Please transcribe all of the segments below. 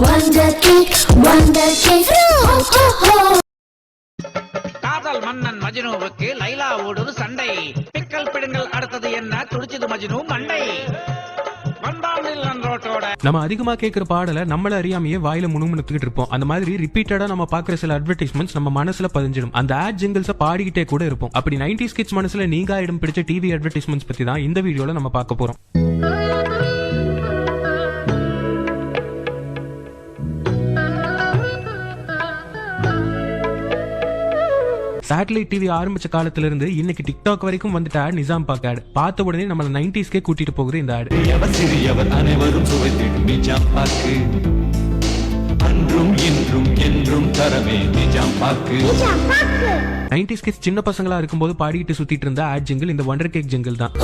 Wonder Cake, Wonder Cake. காதல் மன்னன் மஜ்னுவுக்கு லைலாவோடு சண்டை. பிக்கல் பிடுங்கல் அடுத்தது என்ன துடிச்சது மஜ்னு மண்டை. நம்ம அதிகமா கேட்கிற பாடலை நம்மள அறியாமையே வாயில முணுமுணுத்துக்கிட்டு இருப்போம். அந்த மாதிரி ரிப்பீட்டடா நம்ம பாக்குற சில அட்வர்டைஸ்மெண்ட்ஸ் நம்ம மனசுல பதிஞ்சிடும். அந்த ஆட் ஜிங்கிள்ஸை பாடிக்கிட்டே கூட இருப்போம். அப்படி 90s கிட்ஸ் மனசுல நீங்க இடம் பிடிச்ச டிவி அட்வர்டைஸ்மெண்ட்ஸ் பத்தி தான் இந்த வீடியோல நம்ம பார்க்க போறோம். சேட்டலைட் டிவி ஆரம்பிச்ச காலத்துல இருந்து இன்னைக்கு டிக்டாக் வரைக்கும் வந்துட்ட ஆட் நிசாம் பாக் ஆட். பார்த்த உடனே நம்மள 90ஸ்க்கே கூட்டிட்டு போகுது இந்த ஆட். சிறியவர் அனைவரும் சுவைத்திடும் நிஜாம் பாக்கு, அன்றும் இன்றும் என்றும் தரவே நிஜாம் பாக்கு. 90s கிட்ஸ் சின்ன பசங்களா இருக்கும்போது பாடிட்டு சுத்திட்டு இருந்த ஆட் ஜிங்கிள் இந்த வண்டர் கேக் ஜிங்கிள் தான்.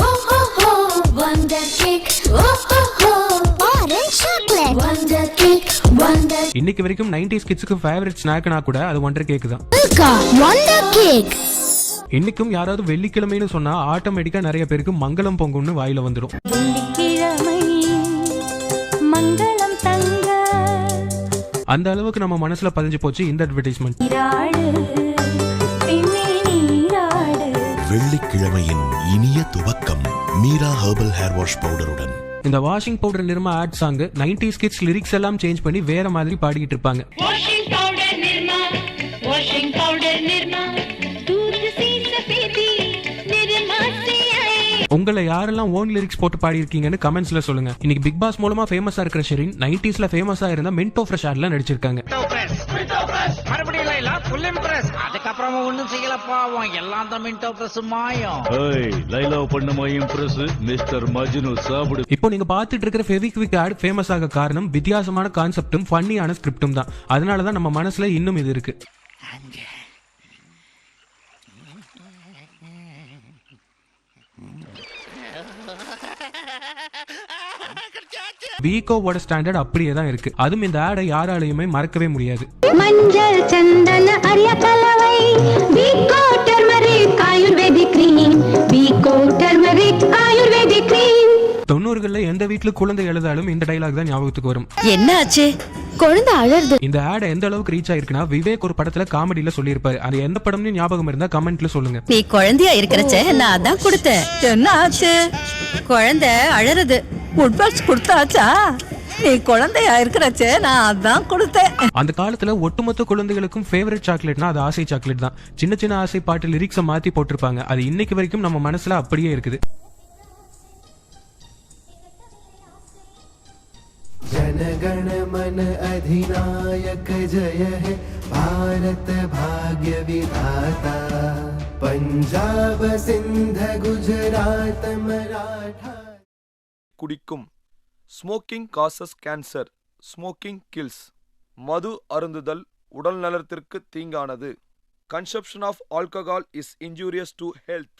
Wonder Cake, Orange Chocolate. Wonder Cake, Wonder. இன்னைக்கு வரைக்கும் 90s கிட்ஸ்க்கு ஃபேவரட் ஸ்நாக்னா கூட அது வண்டர் கேக் தான். Wonder Cake. இன்னைக்கும் யாராவது வெள்ளிக்கிழமைன்னு சொன்னா ஆட்டோமேட்டிக்கா நிறைய பேருக்கு மங்களம் பொங்குன்னு வாயில வந்துடும். அந்த அளவுக்கு நம்ம மனசுல பதிஞ்சு போச்சு இந்த அட்வர்டைஸ்மெண்ட். வெள்ளிக்கிழமையின் இனிய துவக்கம் மீரா ஹெர்பல் ஹேர் வாஷ் பவுடருடன். இந்த washing powder Nirma ad song 90s kids lyrics எல்லாம் சேஞ்ச் பண்ணி வேற மாதிரி பாடிக்கிட்டு இருப்பாங்க. உங்களை யாரெல்லாம் ஓன் லிரிக்ஸ் போட்டு பாடி இருக்கீங்கன்னு கமெண்ட்ஸ்ல சொல்லுங்க. இன்னைக்கு பிக் பாஸ் மூலமா ஃபேமஸா இருக்கிற ஷெரின் 90ஸ்ல ஃபேமஸா இருந்த மின்டோ ஃப்ரெஷ் ஆட்ல நடிச்சிருக்காங்க. அதுக்கப்புறம் ஒண்ணும் செய்யல பாவம், எல்லாம் தான் மின்டோ பிரஸ் மாயம். லைலா பண்ண மாயம் பிரஸ் மிஸ்டர் மஜ்னு சாப்பிடு. இப்போ நீங்க பாத்துட்டு இருக்கிற ஃபெவிக்விக் ஆட் ஃபேமஸ் ஆக காரணம் வித்தியாசமான கான்செப்டும் ஃபன்னியான ஸ்கிரிப்டும் தான். அதனாலதான் நம்ம மனசுல இன்னும் இது இருக்கு. வீகோவோட ஸ்டாண்டர்ட் அப்படியே தான் இருக்கு. அதுவும் இந்த ஆடை யாராலையுமே மறக்கவே முடியாது. மஞ்சள் சந்தன அரிய கலவை Vicco turmeric ayurvedic cream. Vicco turmeric ayurvedic cream. 90களில் எந்த வீட்டுல குழந்தை எழுதாலும் இந்த டைலாக் தான் ஞாபகத்துக்கு வரும். என்ன ஆச்சு? குழந்தை அழறது. இந்த ஆட் எந்த அளவுக்கு ரீச் ஆயிருக்குன்னா விவேக் ஒரு படத்துல காமெடியில சொல்லியிருப்பாரு. அது எந்த படம்னு ஞாபகம் இருந்தா கமெண்ட்ல சொல்லுங்க. நீ குழந்தையா இருக்கிறச்ச நான் தான் கொடுத்தேன். என்ன ஆச்சு? குழந்தை அழறது. ஃபுட்பால்ஸ் கொடுத்தாச்சா? நீ குழந்தையா இருக்கிறச்ச நான் அதான் கொடுத்தேன். அந்த காலத்துல ஒட்டுமொத்த குழந்தைகளுக்கும் ஃபேவரட் சாக்லேட்னா அது ஆசை சாக்லேட் தான். சின்ன சின்ன ஆசை பாட்டு லிரிக்ஸை மாத்தி போட்டிருப்பாங்க. அது இன்னைக்கு வரைக்கும் நம்ம மனசுல அப்படியே இருக்குது. जनगण मन अधिनायक जय है भारत भाग्य विधाता पंजाब सिंध गुजरात मराठा. குடிக்கும். Smoking causes cancer, smoking kills. மது அருந்துதல் உடல் நலத்திற்கு தீங்கானது. Consumption of alcohol is injurious to health.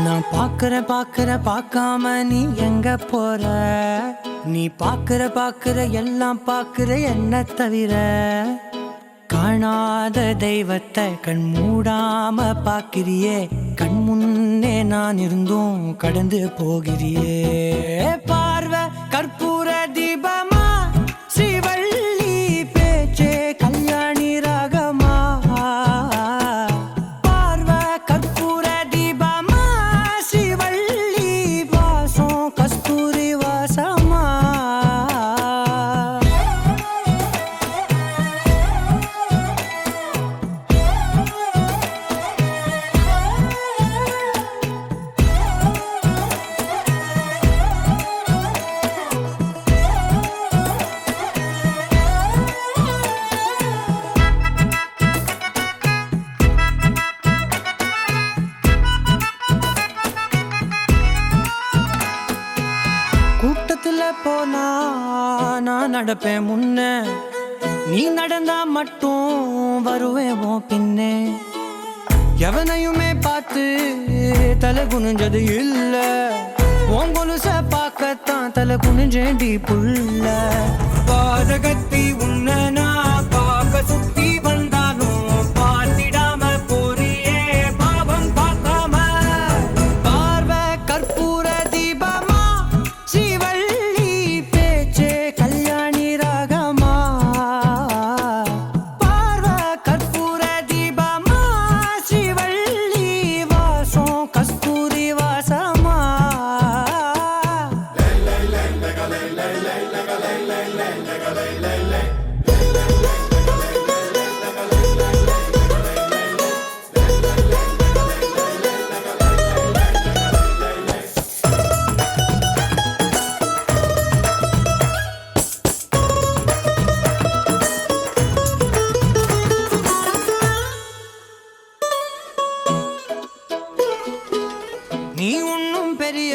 நான் பாக்குற பார்க்காம நீ எங்க போற? நீ பாக்குற எல்லாம் பாக்குற என்ன தவிர. காணாத தெய்வத்தை கண் மூடாம பாக்கிறியே, கண் முன்னே நான் இருந்தும் கடந்து போகிறியே. பார்வை கற்பூர தீபமா, ஸ்ரீவள்ளி பேச்சே கல்யாணி ராகமா. போனா நான் நடப்பேன் முன்ன, நீ நடந்தா மட்டும் வருவேன் உன் பின்னே. எவனையுமே பார்த்து தலை குனிஞ்சது இல்ல, உன் கொலுச பார்க்கத்தான் தலை குனிஞ்சேண்டி புள்ள. பாதகத்தி உன்ன நான் பார்க்க சுத்தி வந்தாலும் பார்த்திடாம போறியே பாவம் பார்க்காம. பார்வை கற்பூர தீபமா, ஸ்ரீவள்ளி பேச்சே கல்யாணி ராகமா. பார்வை கற்பூர தீபமா, ஸ்ரீவள்ளி வாசம் கஸ்தூரி வாசமா. நீ ஒன்னும் பெரிய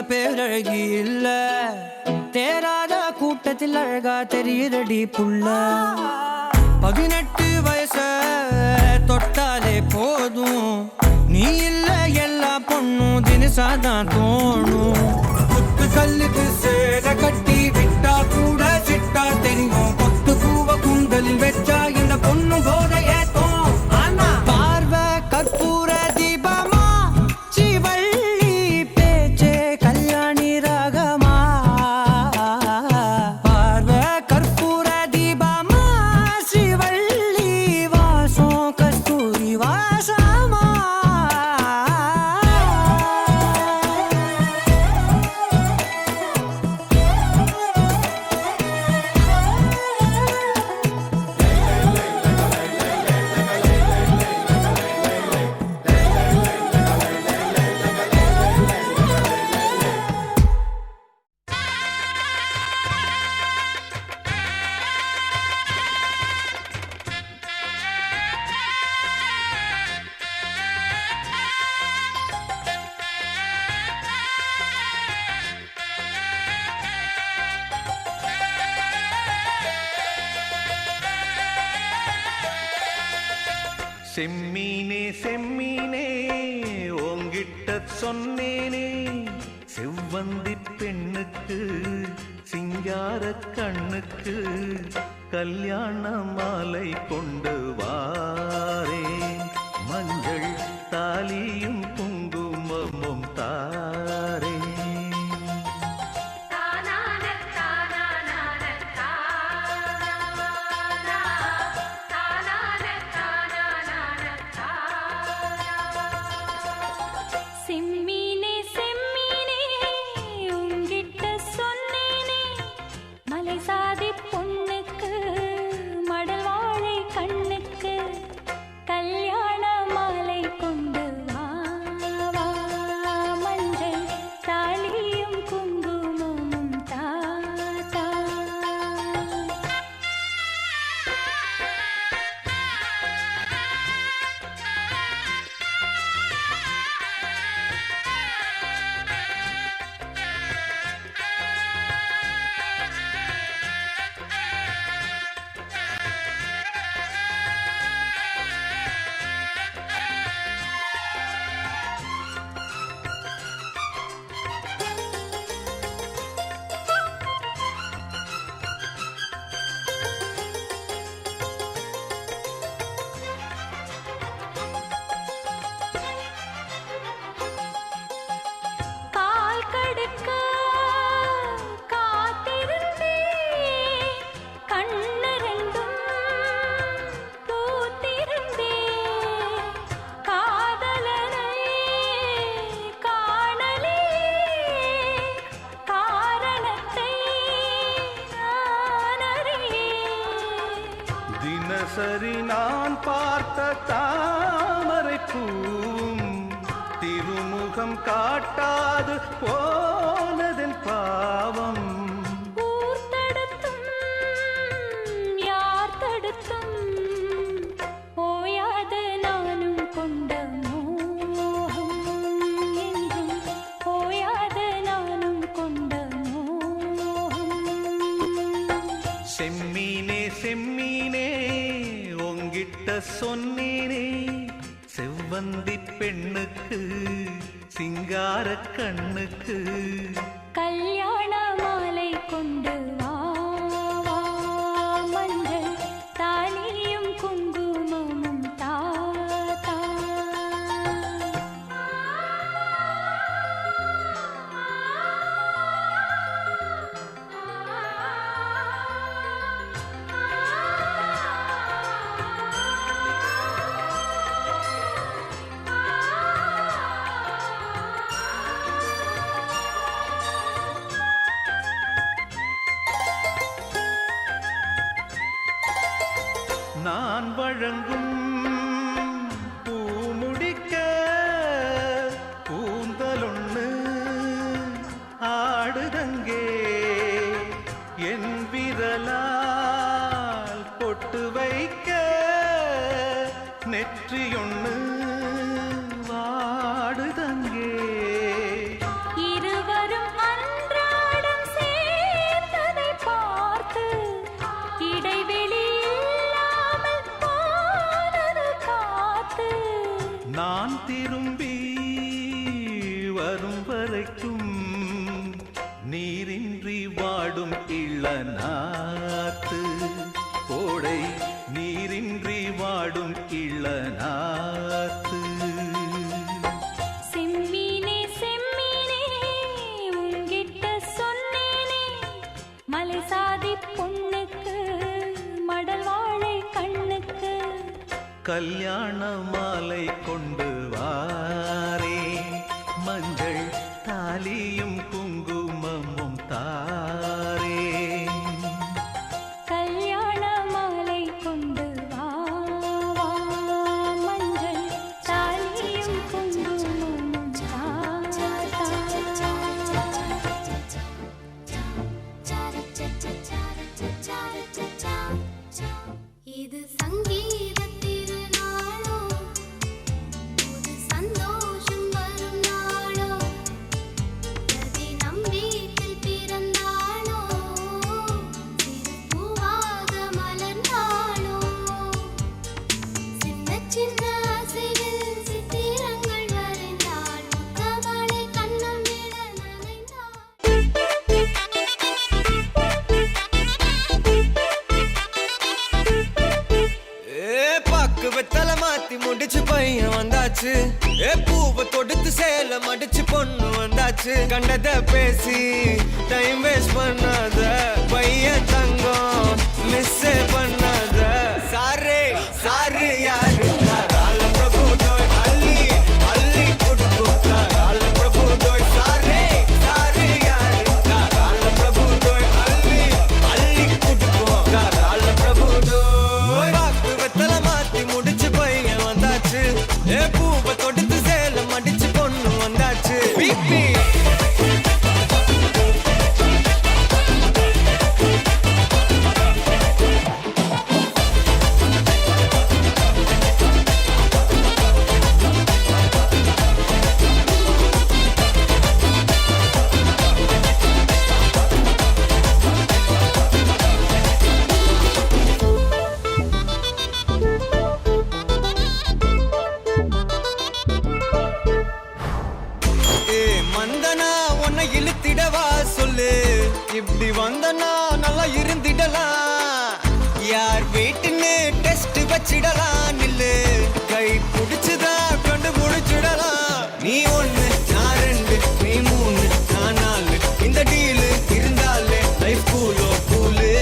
பேரழகி இல்ல, தேராத கூட்டத்தில் அழகா தெரியுறடி புள்ள. 18 வயச தொட்டாலே போதும், நீ இல்ல எல்லா பொண்ணும் தினசாதான் தோணும். குத்து கல்லுக்கு சேர கட்டி விட்டா கூட சிட்டா தெரியும், கொத்து பூவ குண்டலில் வச்சா இந்த பொண்ணு போத ஏத்தோம். பார்வை கற்பூர தீபமா, ஸ்ரீவள்ளி பேச்சே கல்யாணி ராகமா. பார்வை கற்பூர தீபமா, ஸ்ரீவள்ளி வாசம் கஸ்தூரி வாசமா. செம்மீனே செம்மீனே ஓங்கிட்ட சொன்னேனே, செவ்வந்தி பெண்ணுக்கு சிங்கார கண்ணுக்கு கல்யாண மாலை கொண்டு வாரேன். மஞ்சள் தார போனதன் பாவம். ஊர் தடுத்தும் யார் தடுத்தும் ஓயாத நானும் கொண்ட மோகம் என்றும் ஓயாத நானும் கொண்ட மோகம். செம்மீனே செம்மீனே உங்கிட்ட சொன்னேனே, செவ்வந்தி பெண்ணுக்கு சிங்கார கண்ணுக்கு கல்யாண மாலை கொண்டு வா வா, மஞ்சள் தாலியும் குங்குமமும் தா தா. நான் வழங்கும் பூ முடிக்க கூந்தலொண்ணு ஆடுதங்கே, என் விரலால் பொட்டு வைக்க நெற்றியொண்ணு வாடுதங்கே. இருவரும் அன்றாடம் சேர்ந்ததை பார்த்து இடைவெளி இல்லாமல் போனது காத்து. நான் திரும்பி வரும் வரைக்கும் நீரின்றி வாடும் இளநாத்து, கோடை நீரின்றி வாடும் இளநாத்து. செம்மீனே செம்மீனே உன்கிட்ட சொன்னேனே, மலை சாதி பொண்ணுக்கு மடல் வாழை கண்ணுக்கு கல்யாண மாலை கொண்டு வாரே, மஞ்சள் தாலியும் குங்குமமும் தாரே. கல்யாண மாலை கொண்டு வா வா, மஞ்சள் தாலியும் குங்குமமும் தா தா. இது சங்கீத திருநாளோ, புது சந்தோஷம் வரும் நாளோ, பிரதி நம் வீட்டில் பிறந்தாளோ, சிறு பூவாக மலர்ந்தாளோ. சின்ன சின்ன அசைவில் சித்திரங்கள் வரைந்தாள், முத்தமழை கண்ணம் விட நனைந்தாள். பாக்கு வெத்தலை மாத்தி முடிச்சு பையன் வந்தாச்சு, பூவை தொடுத்து சேல மடிச்சு பொண்ணு வந்தாச்சு. கண்டத பேசி டைம் வேஸ்ட் பண்ணாத பையன் தங்கம், மிஸ் பண்ணாத. சாரே சாரு யாரு தாராள பிரபு தோய் அள்ளி அள்ளி கொடுக்கும், தாராள பிரபு தோய். சாரே சாரு யாரு தாராள பிரபு தோய் அள்ளி அள்ளி கொடுக்கும், தாராள பிரபு தோய். பாக்கு வெத்தலை மாத்தி முடிச்சு பையன் வந்தாச்சு, பூவை தொடுத்து சேல மடிச்சு பொண்ணு வந்தாச்சு. பிபி மந்தனா உன்னை இழுத்திடவா சொல்லு, இப்படி வந்தனா நல்லா இருந்திடலாம். யார் வீட்டுன்னு டெஸ்ட் வச்சிடலாம், நில்லு கை பிடிச்சுதா கண்டு முடிச்சிடலாம். நீ ஒண்ணு நான் ரெண்டு நீ மூணு நான் நாலு, இந்த டீலு இருந்தாலே லைஃப் கூலோ கூலு.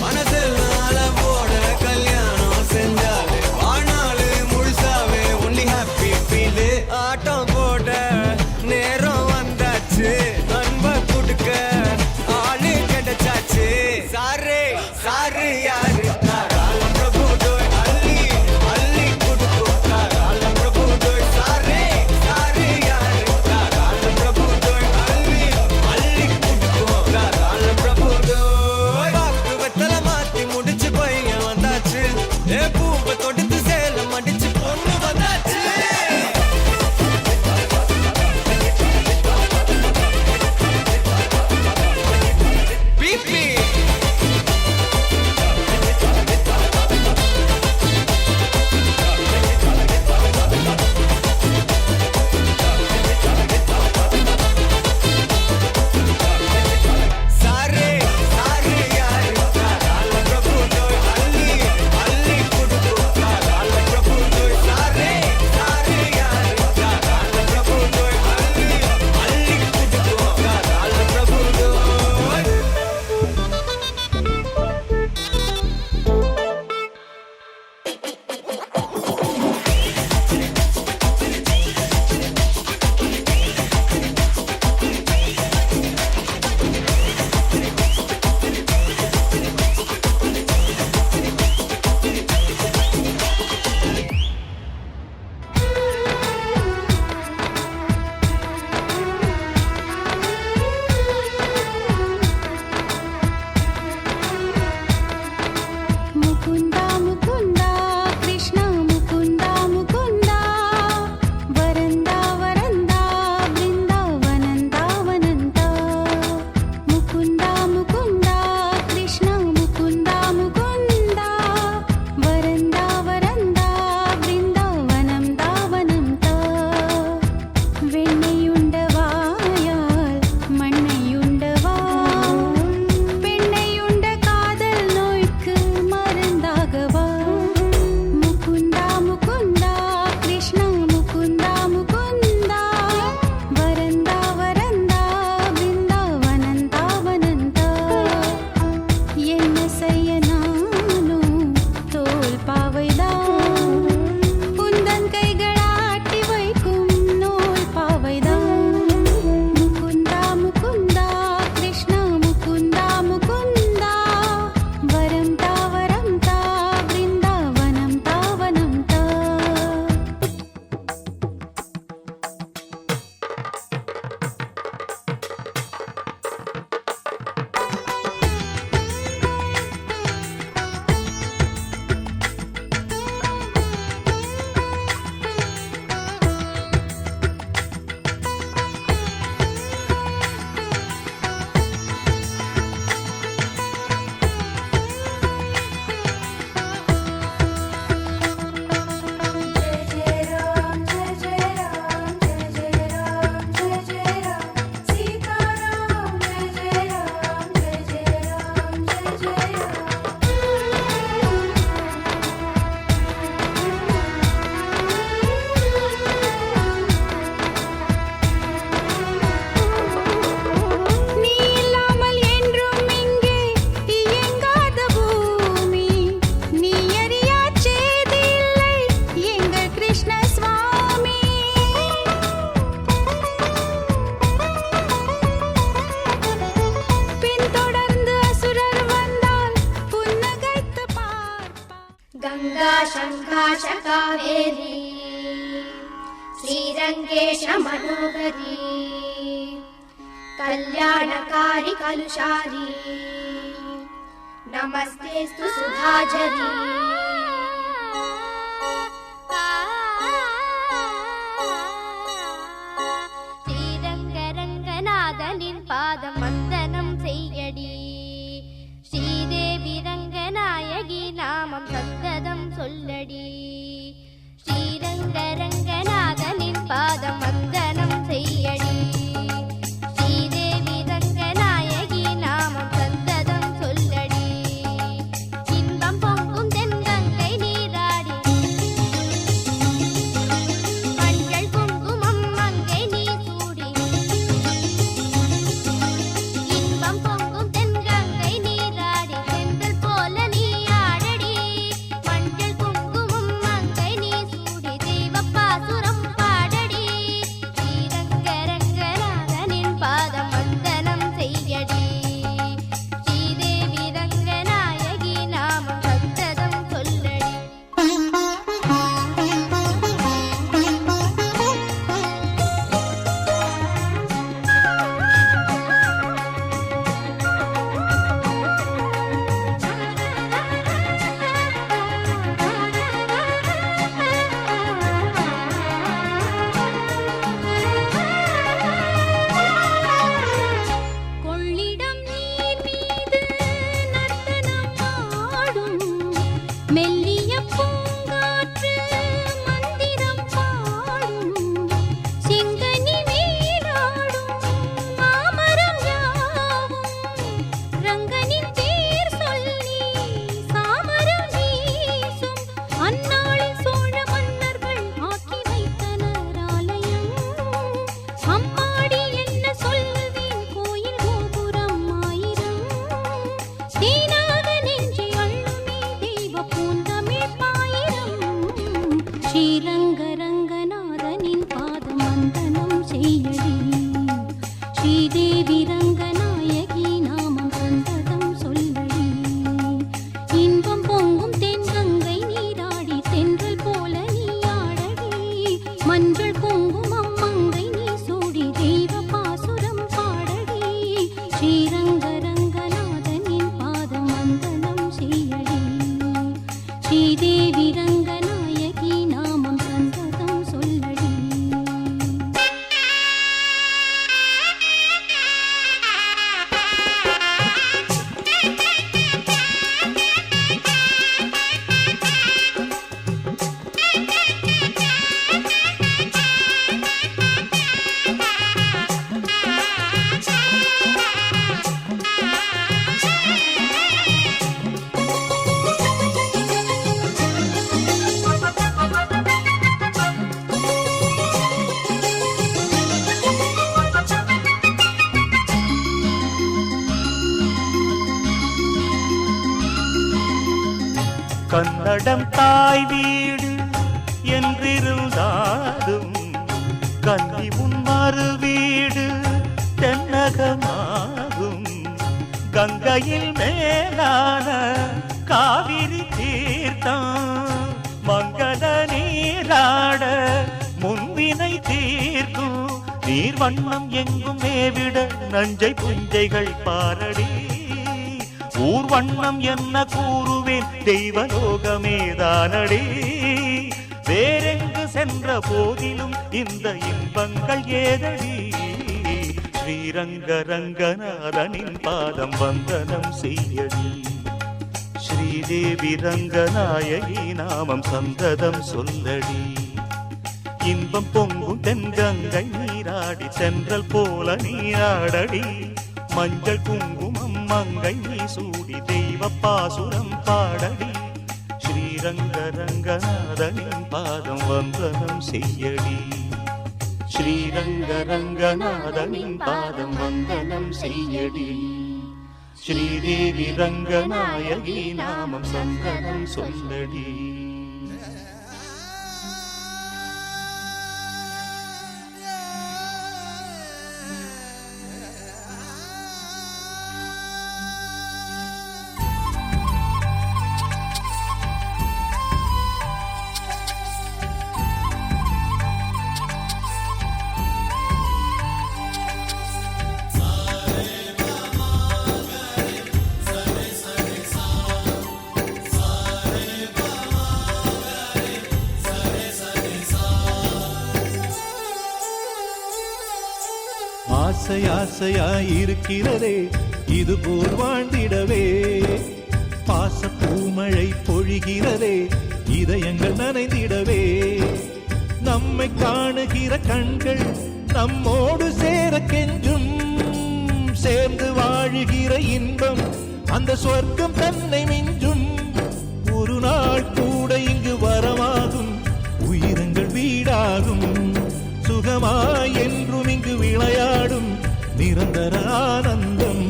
மனசெல்லாம் போட கல்யாணம் செஞ்சாலே வாழ்நாள் முழுசாவே ஒன்லி ஹாப்பி ஃபீலு. ஆட்டம் போட நேரம் வந்தாச்சு, அன்ப கொடுக்க ஆளு கிடைச்சாச்சு. சாரு சாரு யாரு தாராள பிரபு தோய் அள்ளி कावेरी श्रीरंगेश मनोहरी कल्याणकारी कलुषारी नमस्तेस्तु सुधाझरी ஸ்ரீரங்கரங்கநாதனின் பாதம் வந்தனம் செய்யடி ஸ்ரீதேவி ரங்கநாயகி நாமம் சந்ததம் சொல்லடி ஸ்ரீரங்கரங்கநாதனின் பாதம் வந்தனம் செய்யடி ஸ்ரீதேவி ரங்கநாயகி நாமம் சந்ததம் சொல்லடி இன்பம் பொங்கும் தென்கங்கை நீராடி மஞ்சள் குங்குமம் மங்கை நீ சூடி இன்பம் பொங்கும் தென்கங்கை நீராடி செந்தல் போல நீ ஆடடி மஞ்சள் குங்குமம் மங்கை நீ சூடி தெய்வப்பாசுரம் பாடடி ஸ்ரீரங்கரங்கநாதனின் பாதம் வந்தனம் செய்யடி ஸ்ரீதேவி ரங்கநாயகி நாமம் சந்ததம் சொல்லடி கொள்ளிடம் நீர் மீது நர்த்தனம் ஆடும் மெல்லிய பூங்காற்று மந்திரம் பாடும் செங்கனி மேலாடும் மாமரம் யாவும் ரங்கனின் பேர் சொல்லி சாமரம் வீசும் அந்நாளில் சோழ மன்னர்கள் ஆக்கி வைத்தனர் ஆலயம் அம்மாடி என்ன சொல்வேன் கோயில் கோபுரம் ஆயிரம் தேனாக நெஞ்சை அள்ளுமே தெய்வ பூந்தமிழ் பாயிரம் ஸ்ரீரங்கரங்கநாதனின் பாதம் வந்தனம் செய்யடி ஸ்ரீதேவி ரங்கநாயகி நாமம் சந்ததம் சொல்லடி இன்பம் பொங்கும் தென்கங்கை நீராடி தென்றல் போல நீ ஆடடி மஞ்சள் குங்குமம் மங்கை நீ சூடி தெய்வ பாசுரம் பாடடி ஸ்ரீரங்கரங்கநாதனின் பாதம் வந்தனம் செய்யடி ஸ்ரீதேவி ரங்கநாயகி நாமம் சந்ததம் சொல்லடி கன்னடம் தாய் வீடு என்றிருந்தாலும் கன்னி உன் மறு வீடு தென்னகமாகும் கங்கையில் மேலான காவிரி தீர்த்தம் மங்கள நீராட முன்வினை தீர்க்கும் நீர் வண்ணம் எங்கும் மேவிட நஞ்சை புஞ்சைகள் பாரடி ஊர் வண்ணம் என்ன கூறுவேன் தெய்வலோகமேதானடி வேறெங்கு சென்ற போதிலும் இந்த இன்பங்கள் ஏதடி ஸ்ரீரங்கரங்கநாதனின் பாதம் வந்தனம் செய்யடி ஸ்ரீதேவி ரங்கநாயகி நாமம் சந்ததம் சொல்லடி இன்பம் பொங்கும் தென்கங்கை நீராடி சென்றல் போல நீராடடி மஞ்சள் குங்குமம் மங்கை நீ சூடி தெய்வ பாசுரம் பாடடி ஸ்ரீரங்கரங்கநாதனின் பாதம் வந்தனம் செய்யடி ஸ்ரீரங்கரங்கநாதனின் பாதம் வந்தனம் செய்யடி ஸ்ரீதேவி ரங்கநாயகி நாமம் சந்தனம் சொல்லடி ஆசை ஆசையாயிருக்கிறதே இது போல் வாழ்ந்திடவே பாச பூமழை பொழிகிறதே இதயங்கள் நனைந்திடவே நம்மை காணுகிற கண்கள் நம்மோடு சேர கெஞ்சும் சேர்ந்து வாழுகிற இன்பம் அந்த சொர்க்கம் தன்னை மிஞ்சும் ஒரு நாள் கூட இங்கு வரமாகும் உயிரங்கள் வீடாகும் சுகமாய் என்றும் இங்கு விளையாடும் நிரந்தர ஆனந்தம்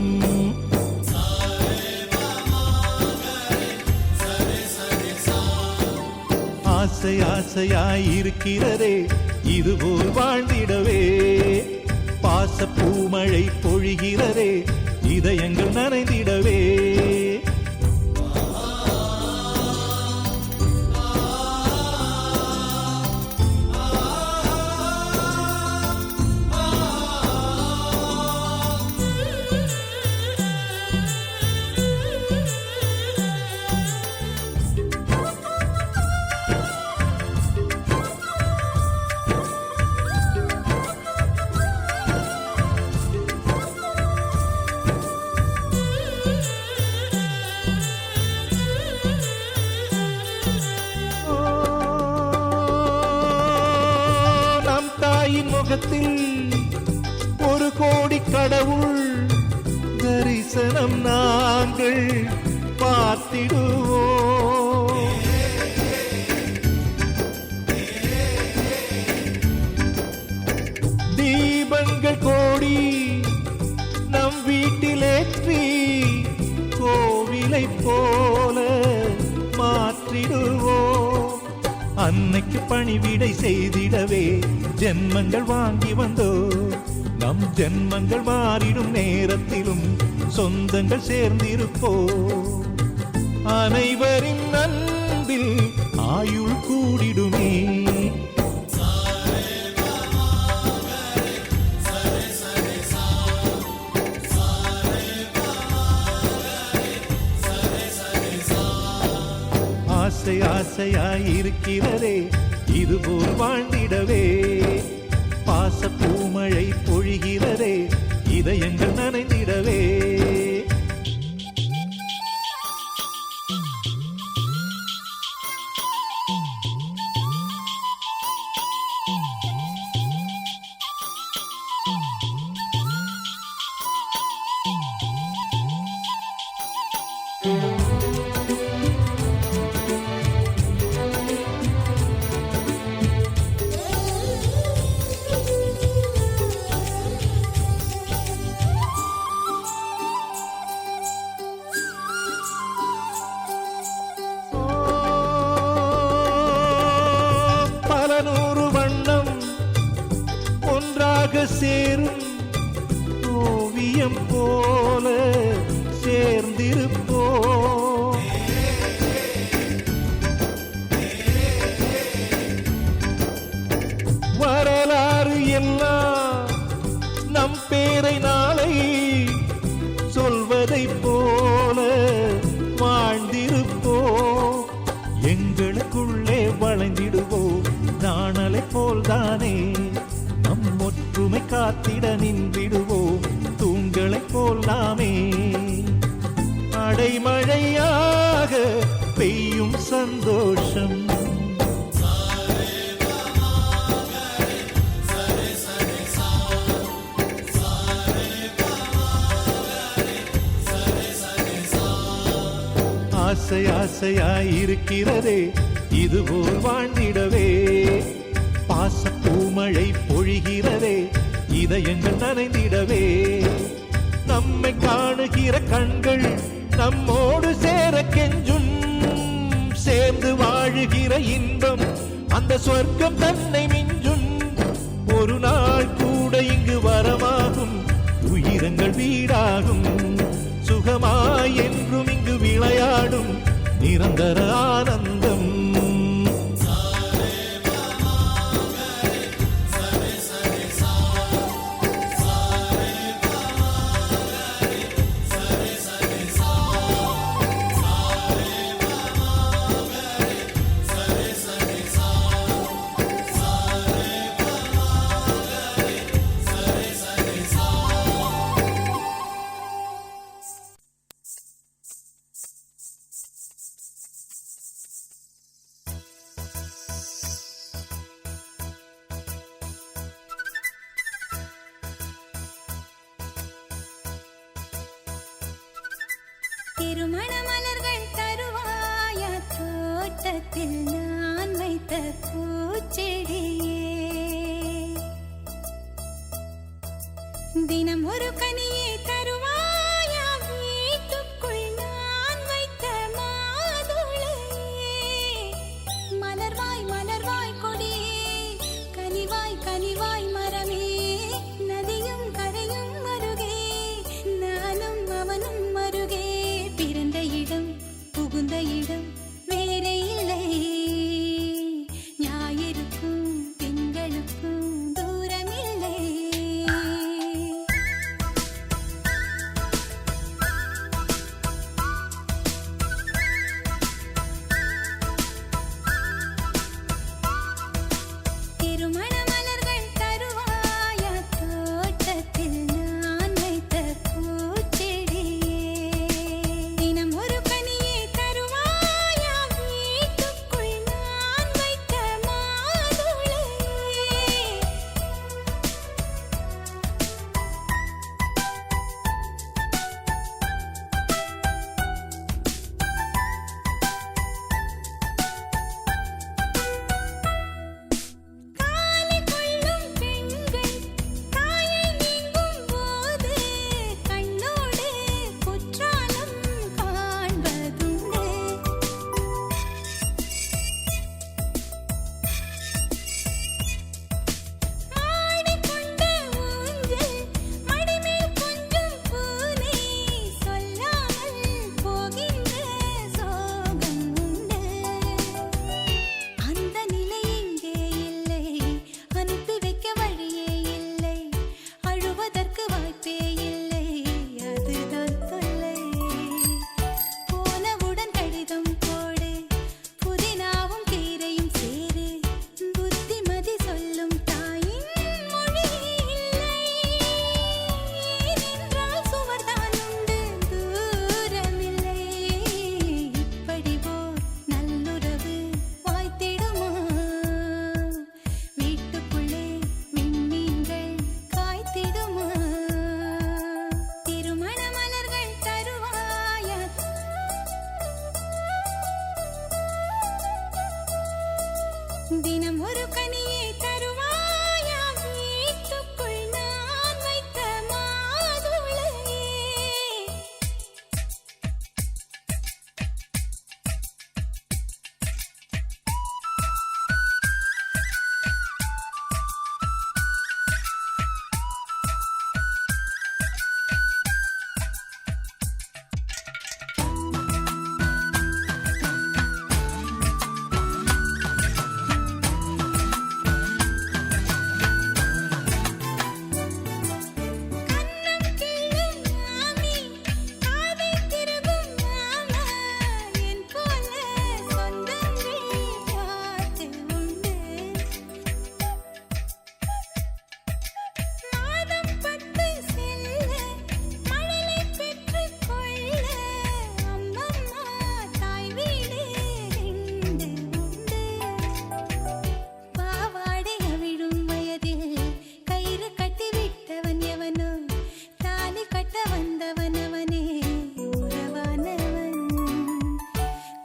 ஆசை ஆசையாயிருக்கிறதே இதுபோல் வாழ்ந்திடவே பாச பூமழை பொழிகிறதே இதயங்கள் நனைந்திடவே முகத்தில் ஒரு கோடி கடவுள் தரிசனம் நாங்கள் பார்த்திடுவோம் தீபங்கள் கோடி நம் வீட்டிலேற்றி கோவிலை போல மாற்றிடுவோம் அன்னைக்கு பணிவிடை செய்திடவே ஜென்மங்கள் வாங்கி வந்தோ நம் ஜென்மங்கள் மாறிடும் நேரத்திலும் சொந்தங்கள் சேர்ந்திருப்போ அனைவரின் அன்பில் ஆயுள் கூடிடுமே ஆசை ஆசையாயிருக்கிறதே இதுபோல் வாழ்ந்திடவே பாச பூமழை பொழிகிறதே இதயங்கள் நனைந்திடவே சேரும் ஓவியம் போல சேர்ந்திருப்போ வரலாறு எல்லாம் நம் பேரை நாளை சொல்வதை போல வாழ்ந்திருப்போ எங்களுக்குள்ளே வளைந்திடுவோம் நாணலை போல்தானே ஒற்றுமை காத்திட நின்றிடுவோம் தூண்களை போல் நாமே அடைமழையாக பெய்யும் சந்தோஷம் ஆசை ஆசையாயிருக்கிறதே இதுபோல் வாழ்ந்திடவே பாச பூமழை பொழிகிறதே இதயங்கள் நனைந்திடவே நம்மை காணுகிற கண்கள் நம்மோடு சேர கெஞ்சும் சேர்ந்து வாழுகிற இன்பம் அந்த சொர்க்கம் தன்னை மிஞ்சும் ஒரு நாள் கூட இங்கு வரமாகும் உயிரங்கள் வீடாகும் சுகமாய் என்றும் இங்கு விளையாடும் நிரந்தர ஆனந்தம் Sa ஒரு கனியே தருவாயா வீட்டுக்குள் நான் வைத்த மாதுளையே மலர்வாய் மலர்வாய் கொடியே கனிவாய் கனிவாய் மரமே நதியும் கரையும் மருகே நானும் அவனும் மருகே பிறந்த இடம் புகுந்த இடம் வேறே இல்லை ஞாயிறுக்கும் திங்களுக்கும் தூரமில்லை திருமண மலர்கள் தருவாயா தோட்டத்தில் நான் வைத்த பூச்செடியே தினம் ஒரு கனியே தருவாயா வீட்டுக்குள் நான் வைத்த மாதுளையே காலை கொள்ளும் பெண்கள் தாயை நீங்கும் போது கண்ணோடு குற்றாலம் காண்பதுண்டு ஆடிக்கொண்ட ஊஞ்சல் மடிமேல் கொஞ்சம் பூனை சொல்லாமல் போகின்ற சோகம் உண்டு அந்த நிலை இங்கே இல்லை அனுப்பி வைக்க வழியே இல்லை அழுவதற்கு வாய்ப்பே இல்லை அதுதான் தொல்லை போனவுடன் கடிதம் போடு புதினாவும் கீரையும் சேரு புத்திமதி சொல்லும் தாயின் மொழி இல்லை ஏனென்றால் சுவர்தான் உண்டு தூரமில்லை இப்படி போர் நல்லுறவு வாய்த்திடுமா வீட்டுக்குள்ளே விண்மீன்கள் காய்த்திடுமா திருமண மலர்கள் தருவாயா தினம் ஒரு கனியே தருவாயா வீட்டுக்குள் நான் வைத்த மாதுளையே கண்ணம் கிள்ளும் மாமி காதை திருகும் மாமா என் போல சொந்தங்கள் பார்த்து உண்டு மாதம் 10 செல்ல மழலை பெற்றுக் கொள்ள அம்மம்மா தாய் வீடு 2 உண்டு பாவாடை அவிழும் வயதில் கயிறு கட்டி விட்டவன் எவனோ தாலி கட்ட வந்தவன் அவனே உறவானவன்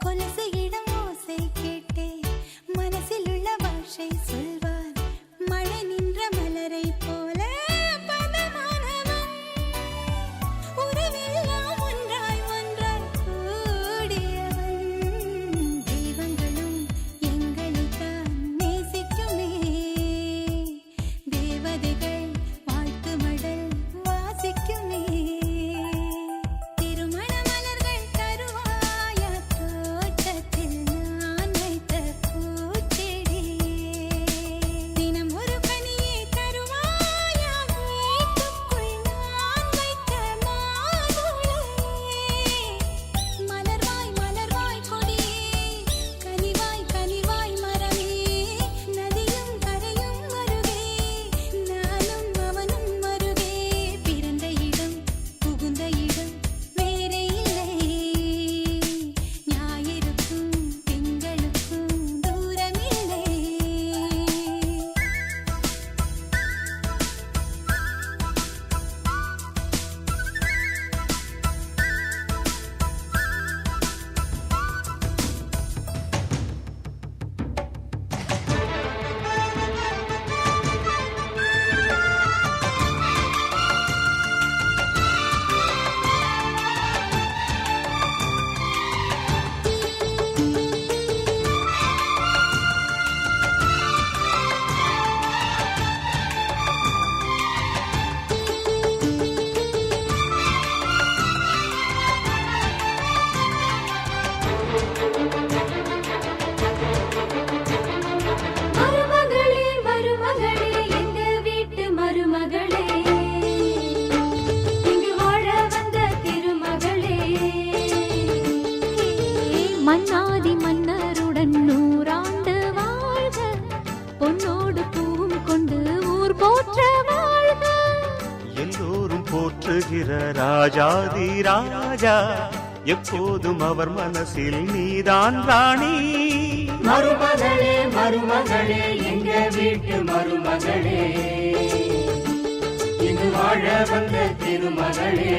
கொலுசு இடம் ஓசை கேட்டே மனசில் உள்ள பாஷை சொல்வார் மழை நின்ற மலரை போல பதமானவன் உறவெல்லாம் ஒன்றாய் ஒன்றாய் கூடியவன் தெய்வங்களும் எங்களைத்தான் நேசிக்குமே தேவதைகள் வாழ்த்து மடல் வாசிக்குமே திருமண மலர்கள் தருவாயா தோட்டத்தில் நான் வைத்த பூச்செடியே வருகிற ராஜாதி ராஜா, எப்போதும் அவர் மனசில் நீதான் ராணி. மருமகளே மருமகளே எங்க வீட்டு மருமகளே, இங்கு வாழ வந்த திருமகளே.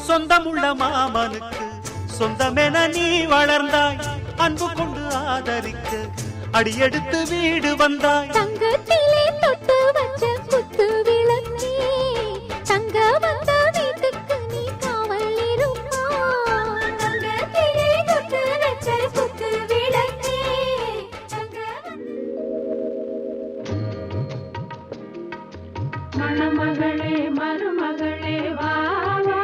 சொந்தமுள்ள மாமனுக்கு சொந்தமென நீ வளர்ந்தாய், அன்பு கொண்டு ஆதரிக்க அடியெடுத்து வீடு வந்தாய். தங்கத்திலே தொட்டு வச்ச குத்து விளக்கே, தங்க வந்த வீட்டுக்கு நீ காவல் இருப்பா. தங்கத்திலே தொட்டு வச்ச குத்து விளக்கே, மணமகளே மருமகளே வா வா,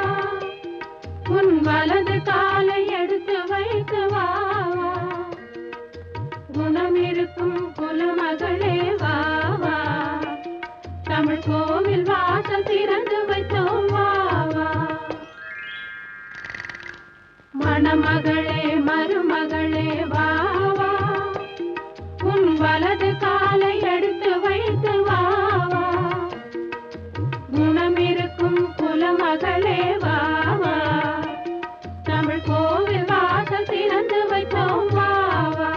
உன் வலது காலை எடுத்து வைத்து வா வா. குணம் இருக்கும் குலமகளே வா வா, தமிழ் கோவில் வாசல் திறந்து வைத்தோம் வா வா. மணமகளே மருமகளே வா வா, உன் வலது காலை எடுத்து வைத்து வா வா. குணம் இருக்கும் குலமகளே வா வா, தமிழ் கோவில் வாசல் திறந்து வைத்தோம் வா வா.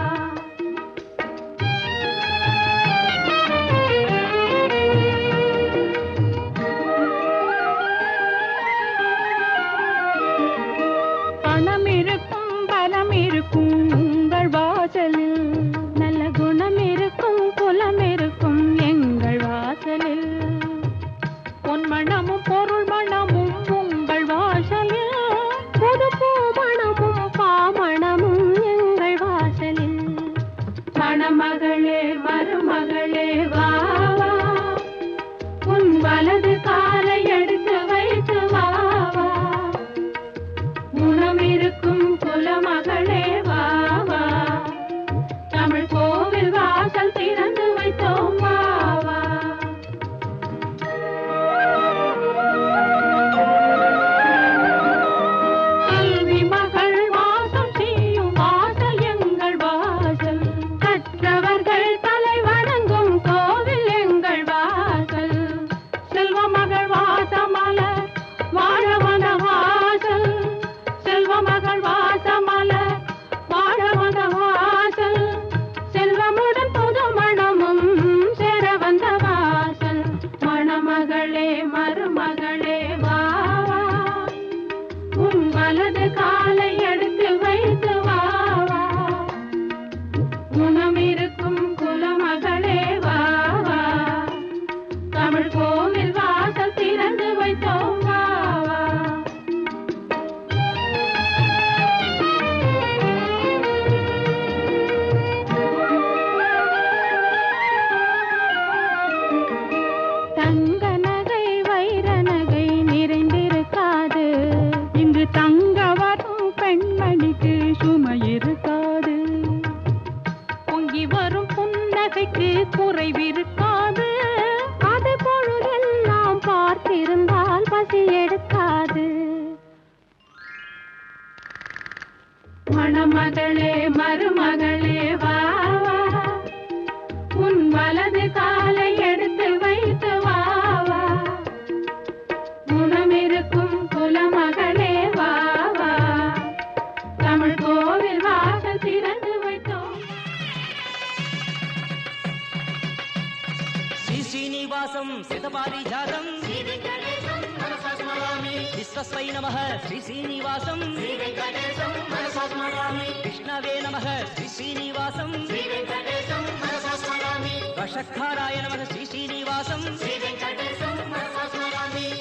பணம் இருக்கும் பலம் இருக்கும் உங்கள் வாசலில், நல்ல குணம் இருக்கும் குலம் இருக்கும் எங்கள் வாசலில். பொன் மணமும் பொருள் மணமும் உங்கள் வாசலில், புது பூ மணமும் பாமணமும் எங்கள் வாசலில். மணமகளே மருமகளே வா வா, உன் வலது காலை எடுத்து வைத்து வா வா. குணம் இருக்கும் குலமகளே வா வா, தமிழ் கோவில் வாசல் திறந்து வைத்தோம் வா வா. கல்வி மகள் வாசம் செய்யும் வாசல் எங்கள் வாசல், கற்றவர்கள் தலை வணங்கும் கோவில் எங்கள் வாசல். செல்வ மகள் வாசமல வாழவன வாசல், செல்வ மகள் வாசமல வாழவன வாசல். செல்வமுடன் புது மணமும் சேர வந்த வாசல். மணமகளே மருமகளே வா வா, உன் வலது காலை எடுத்து வைத்து வா வா. குணம் இருக்கும் குலமகளே வா வா, தமிழ் கோவில் வாசல் திறந்து வைத்தோம் வா வா. தங்க நகை வைர நகை நிறைந்திருக்காது, இங்கு தங்க வரும் பெண்மணிக்கு சுமை இருக்காது. பொங்கி வரும் புன்னகைக்கு குறைவிருக்காது, அது பொழுதெல்லாம் பார்த்திருந்தால் பசி எடுக்காது. மணமகளே மருமகளே வா வா, உன் வலது காலை எடுத்து வைத்து வா வா. குணம் இருக்கும் குலமகளே வா வா, தமிழ் கோவில் வாசல் திறந்து வைத்தோம். శ్రీనివాసం సితపారిజాతం విశ్వస్వై నమః శ్రీ శ్రీనివాసం కృష్ణవే నమః శ్రీ శ్రీనివాసం వషఖారాయ నమః శ్రీ శ్రీనివాసం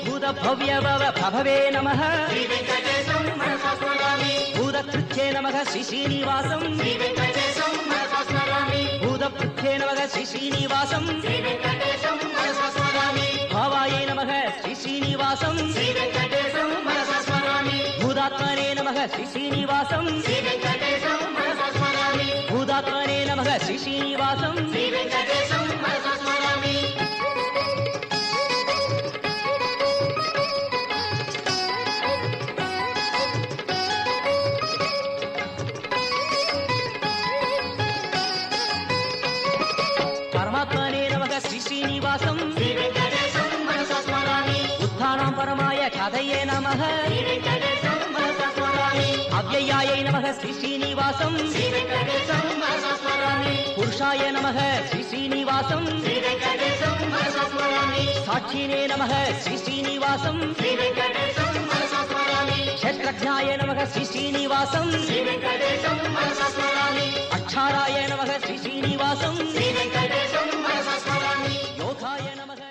భూత భవ్య భవ ప్రభవే నమః భూత కృత్యే నమః శ్రీ శ్రీనివాసం பூதபுத்தே நமக ஸ்ரீ ஸ்ரீனிவாசம் பாவாயே நமக ஸ்ரீ ஸ்ரீனிவாசம் பூதாத்மனே நமக ஸ்ரீ ஸ்ரீனிவாசம் பூதாத்மனே நமக ஸ்ரீ ஸ்ரீனிவாசம் பரமாத்மனே நமக ஸ்ரீ ஸ்ரீனிவாசம் உத்தானாம் பரமாய கதையே நமக அவ்யயாயை நமக ஸ்ரீ ஸ்ரீனிவாசம் புருஷாய நமக ஸ்ரீ ஸ்ரீனிவாசம் சாட்சினே நமக ஸ்ரீ ஸ்ரீனிவாசம் க்ஷேத்ரஜ்ஞாய நமக ஸ்ரீ ஸ்ரீனிவாசம் அக்ஷாராய நமக ஸ்ரீ ஸ்ரீனிவாசம் யோகாய நமக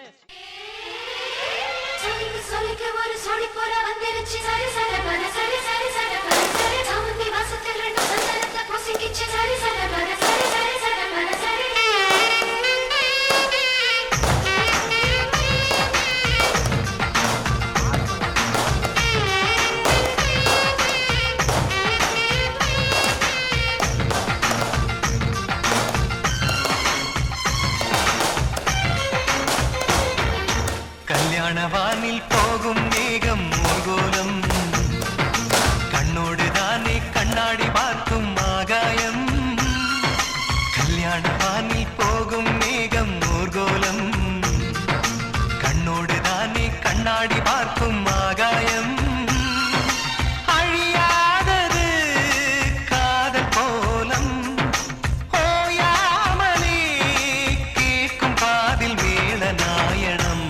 கல்யாணவானில் போகும் மேகம் ஊர்கோலம் கண்ணோடு தானே கண்ணாடி பார்க்கும் ஆகாயம் கல்யாணவானில் போகும் மேகம் ஊர்கோலம் கண்ணோடு தானே கண்ணாடி பார்க்கும் ஆகாயம் அழியாதது காதல் கோலம் ஓயாமலே கேட்கும் காதில் மேல நாயனம்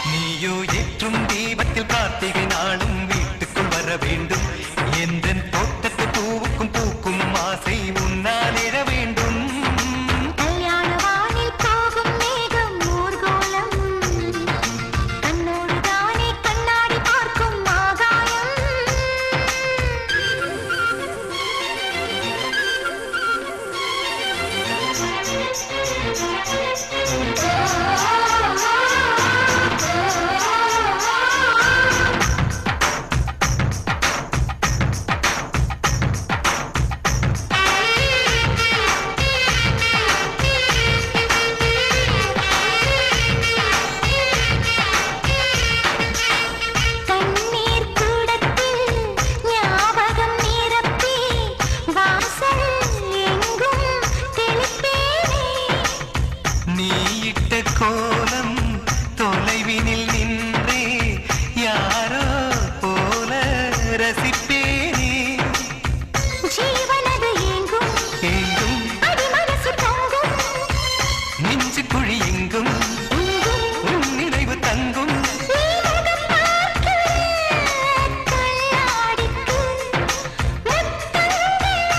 நீயோ ஏற்றும் தீபத்தில் கார்த்திகை நாளும் வீட்டுக்குள் வர வேண்டும் எந்த தோட்டத்து பூவுக்கும் பூக்கும் ஆசை உன்னால் எழ வேண்டும் கல்யாணவானில் போகும் மேகம் ஊர்கோலம் கண்ணோடு தானே கண்ணாடி பார்க்கும் ஆகாயம் கண்ணீர் கூடத்தில் ஞாபகம் நிரப்பி வாசல் எங்கும் தெளிப்பேனே நீ இட்ட கோலம் தொலைவினில் நின்றே யாரோ போல ரசிப்பேனே ஜீவனது எங்கும் எங்கும் அடி மனசு தங்கும் நெஞ்சு குழி எங்கும் உன் நினைவு தங்கும் நீ முகம் பார்க்க கண்ணாடிக்கு முத்தங்களால்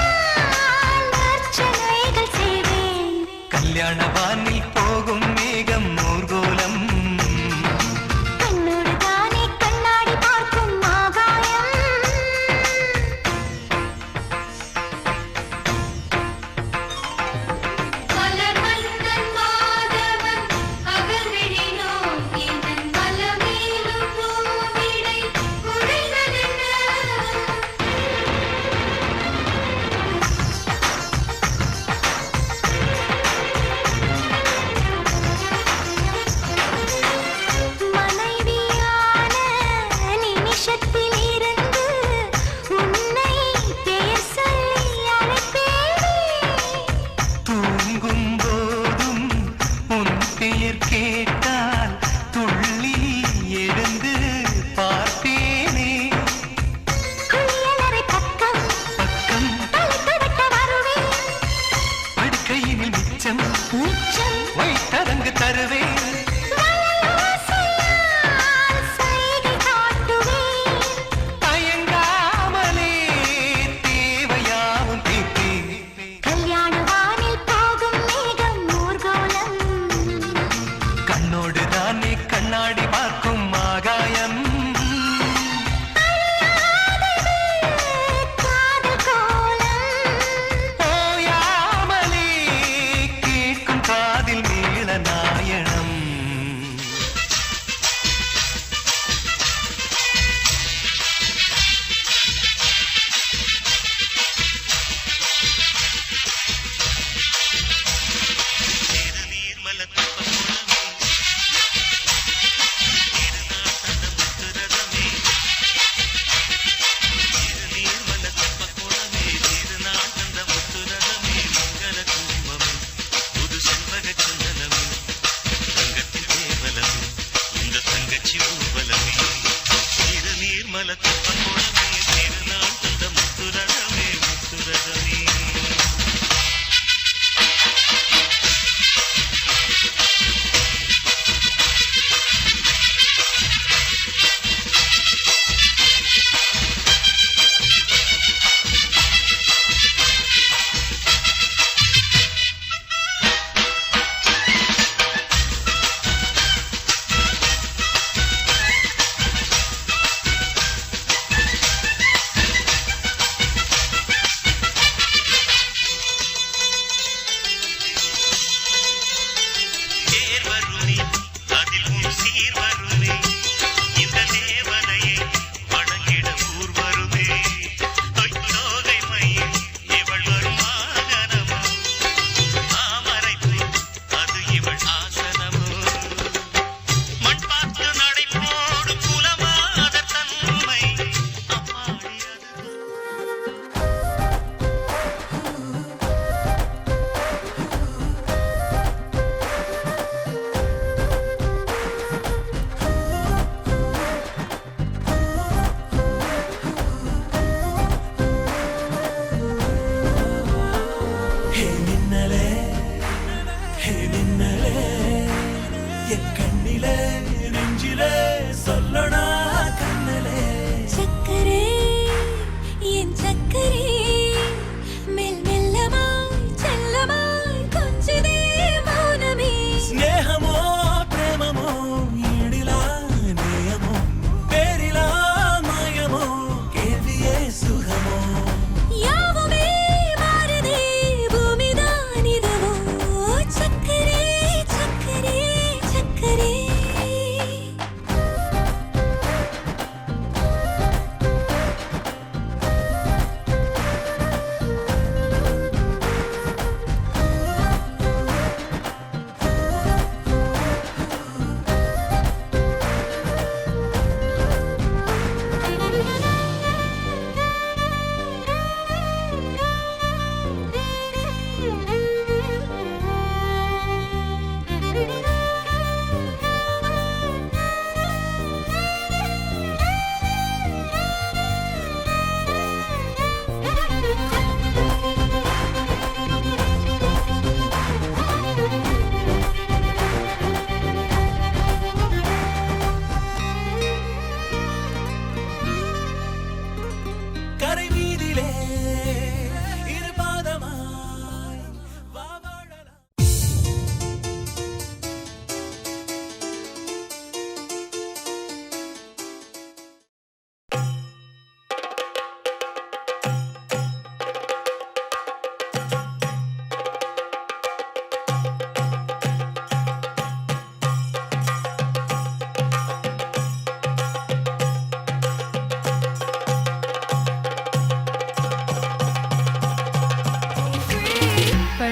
அர்ச்சனைகள் செய்வேன் கல்யாணவானில் போகும் மேகம் ஊர்கோலம் கண்ணோடு தானே கண்ணாடி பார்க்கும் ஆகாயம்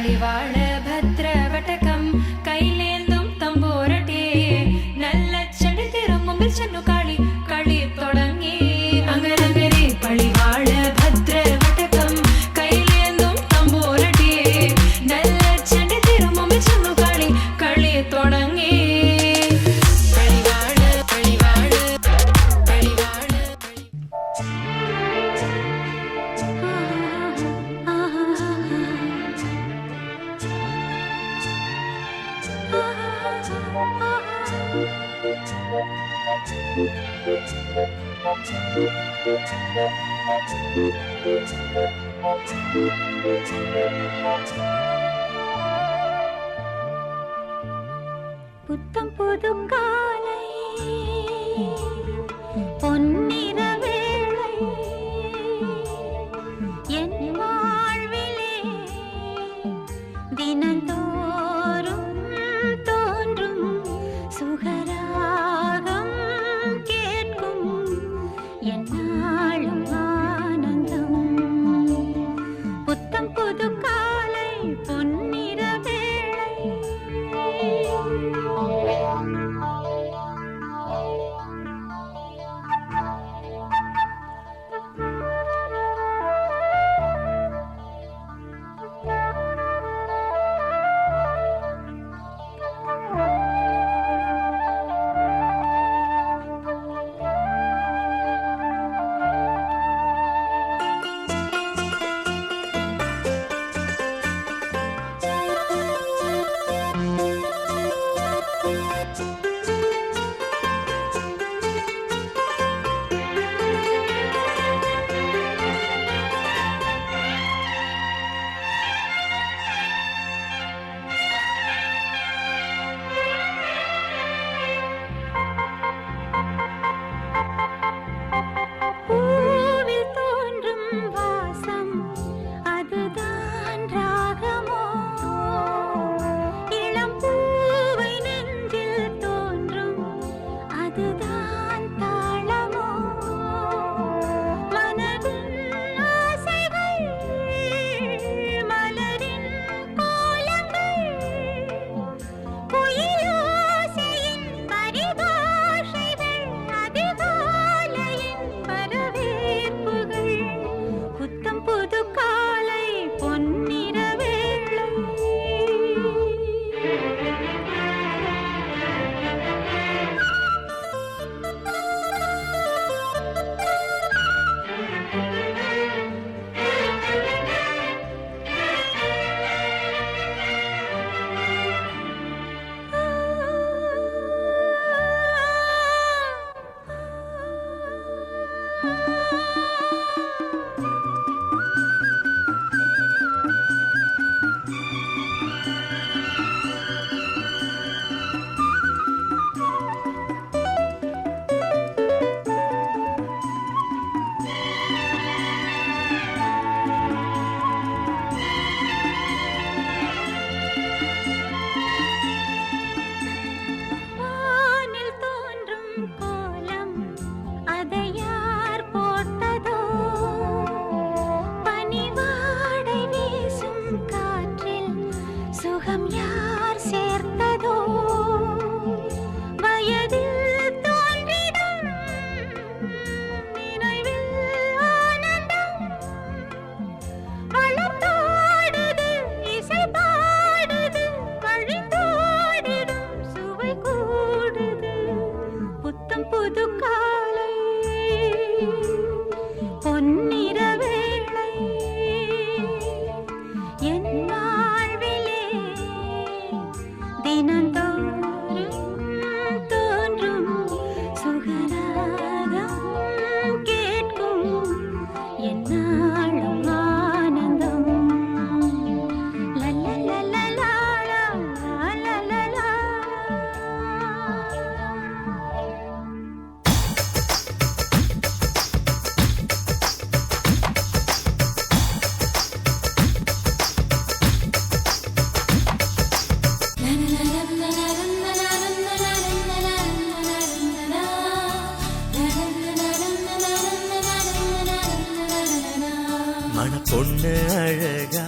பழிவாழ பத்ர வட்டகம் கையிலேந்தும் தம்போரட்டே நல்ல செடி திரும்பும் சென்னு காளி களி தொடங்கி அங்கரங்கரே பழிவாழ பத்ர வட்டகம் கையிலேந்தும் தம்போரட்டே நல்ல செடி திரும்பும் சென்னு காளி களி தொடங்கி பழிவாழ பழிவாழ பழிவாழ புத்தம் புது காலை பொன்னிற வேளை என் வாழ்விலே தினந்தோறும் தோன்றும் சுகராகம் கேட்கும் என்னாலும் ஆனந்தம் புத்தம் புது காலை பொன்னிற வேளை பூவில் தோன்றும் வாசம் அதுதான் ராகமோ இளம் பூவை நெஞ்சில் தோன்றும் அதுதான் தாளமோ மனதின் ஆசைகள் மலரின் கோலங்கள் குயிலோசையின் பரிபாஷைகள் அதிகாலையின் வரவேற்புகள் புத்தம் புது காலை பொன்னிற வேளை வானில் தோன்றும் கோலம் அதை யார் போட்டதோ பனிவாடை வீசும் காற்றில் சுகம் யார் சேர்த்ததோ வயதில் தோன்றிடும் நினைவில் ஆனந்தம் வளர்த்தோடுது இசை பாடுது வழிந்தோடிடும் சுவை கூடுது புத்தம் புது காலை பொன்னிற வேளை என் வாழ்விலே தினந்தோறும் தோன்றும் சுகராகம் கேட்கும் என்னாலும் ஆனந்தம் லல்லலலலா, லல்லலலா. மண பொண்ணு அழகா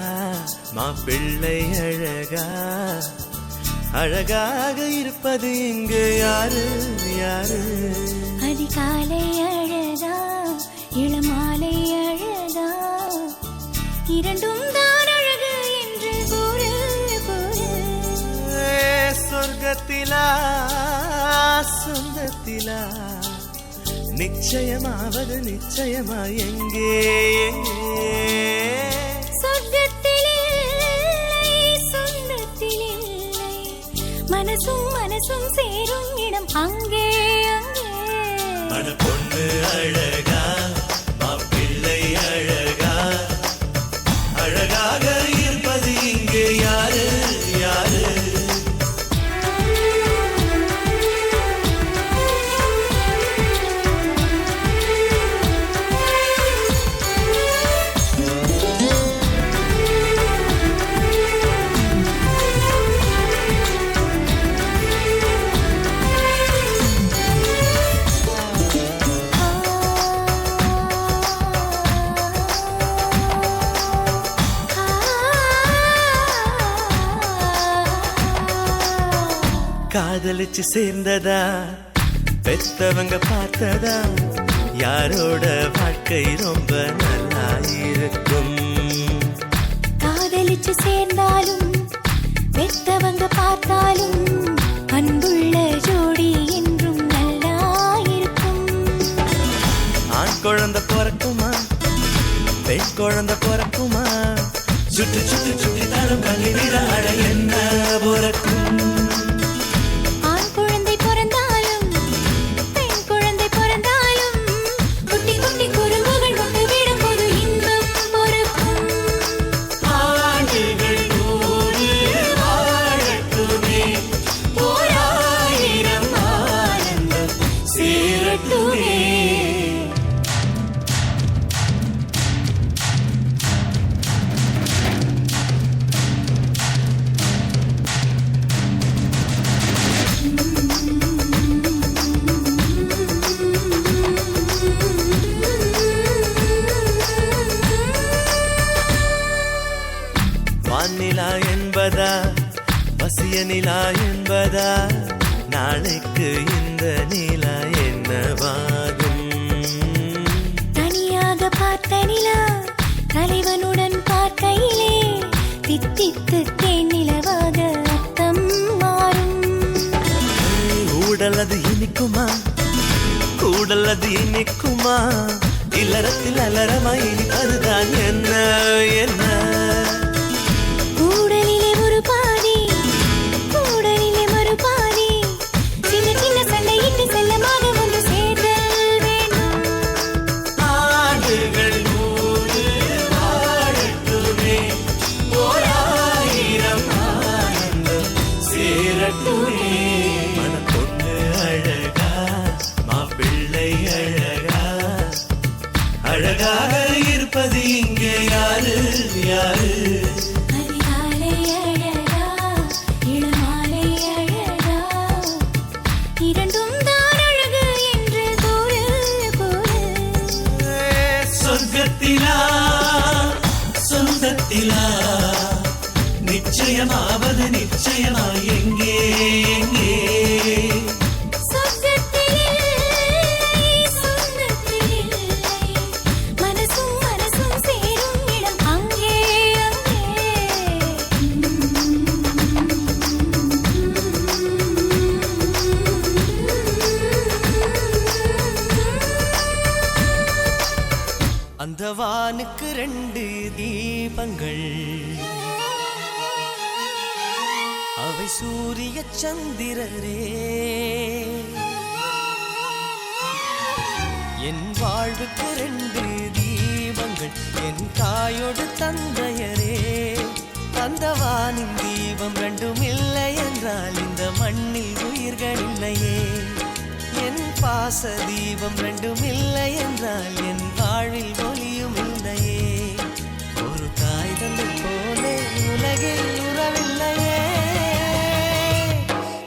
மாப்பிள்ளை அழகா அழகாக இருப்பது இங்கு யாரு யாரு அதிகாலை அழகா இளமாலை அழகா இரண்டும் தான் அழகு என்று கூறு கூறு சொர்க்கத்திலா சொந்தத்திலா நிச்சயமாவது நிச்சயமா எங்கே சொர்க்கத்திலே சொந்தத்திலே மனசும் மனசும் சேரும் இடம் அங்கே அங்கே மன பொண்ணு அழகா மாப்பிள்ளை அழகா அழகாக இருப்பது இங்கே யாரு யாரு காதலிச்சு சேர்ந்ததா பெத்தவங்க பார்த்ததா யாரோட வாழ்க்கை ரொம்ப நல்லா இருக்கும் காதலிச்சு சேர்ந்தாலும் பெத்தவங்க பார்த்தாலும் அன்புள்ள ஜோடி என்றும் நல்லா இருக்கும் ஆண் குழந்தை பிறக்குமா பெண் குழந்தை பிறக்குமா சுட்டு சுட்டு சுட்டி தரம் பண்ணிவிட அட என்ன பிறக்கும் வானிலா என்பதா வசிய நிலா என்பதா நாளைக்கு இந்த நிலா என்னவாகும் தனியாக பார்த்த நிலா தலைவனுடன் பார்க்கையிலே தித்தித்து தேன் நிலவாக அர்த்தம் மாறும் ஊடல் அது இனிக்குமா கூடல் அது இனிக்குமா இல்லறத்தில் அலறமாய் இனிப்பதுதான் என்ன என்ன கூடலிலே ஒரு பாதி கூடலிலே ஒரு பாதி சின்ன சின்ன சண்டையிட்டு செல்லமாக ஒன்று சேர்தல் வேண்டும் ஆண்டுகள் 100 வாழட்டுமே ஓராயிரம் ஆனந்தம் சேரட்டுமே மன பொண்ணு அழகா மாப்பிள்ளை அழகா அழகாக இருப்பது இங்கே யாரு யாரு அதிகாலை அழகா இளமாலை அழகா இரண்டும் தான் அழகு என்று கூறு கூறு சொர்க்கத்திலா சொந்தத்திலா நிச்சயமாவது நிச்சயமா எங்கே எங்கே சொர்க்கத்திலே சொந்தத்திலே மனசும் மனசும் சேரும் இடம் அங்கே அந்த வானுக்கு 2 தீபங்கள் அவை சூரிய சந்திரரே என் வாழ்வுக்கு 2 தீபங்கள் என் தாயோடு தந்தையரே அந்த வானின் தீபம் 2ம் இல்லை என்றால் இந்த மண்ணில் உயிர்கள் இல்லையே என் பாச தீபம் 2ம் இல்லை என்றால் என் வாழ்வில் ஒளியும் இல்லையே ஒரு தாய் தந்தை போலே உலகில் உறவில்லையே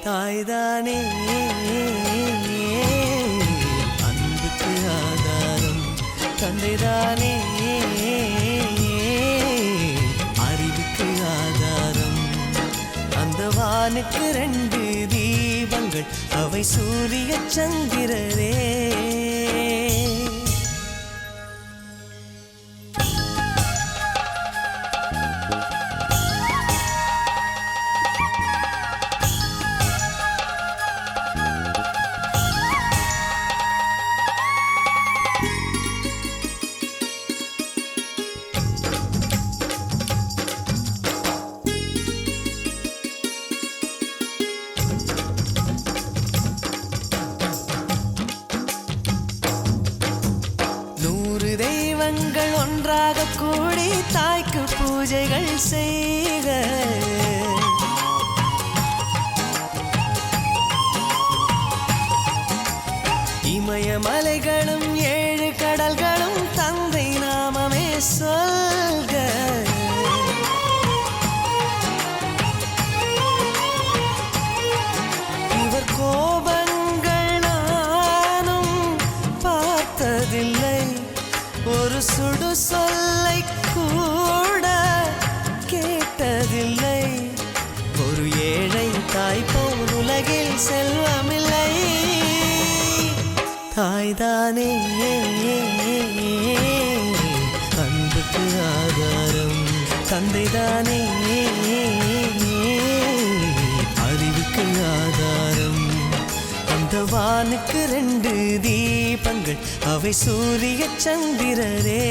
தாய்தானே அன்புக்கு ஆதாரம் தந்தைதானே அறிவுக்கு வானுக்கு 2 தீபங்கள் அவை சூரிய சந்திரரே. தெய்வங்கள் ஒன்றாக கூடி தாய்க்கு பூஜைகள் செய்க. இமயமலைகளும் 7 கடல்களும் தந்தை நாமமே சொல்க. இவர் கோபங்கள் நானும் பார்த்ததில்லை, ஒரு சுடு சொல்லை கூட கேட்டதில்லை. ஒரு ஏழை தாய் போல் உலகில் செல்வமில்லை. தாய்தானே அன்புக்கு ஆதாரம், தந்தைதானே அறிவுக்கு ஆதாரம். அந்த வானுக்கு 2 தீபங்கள் அவை சூரிய சந்திரரே.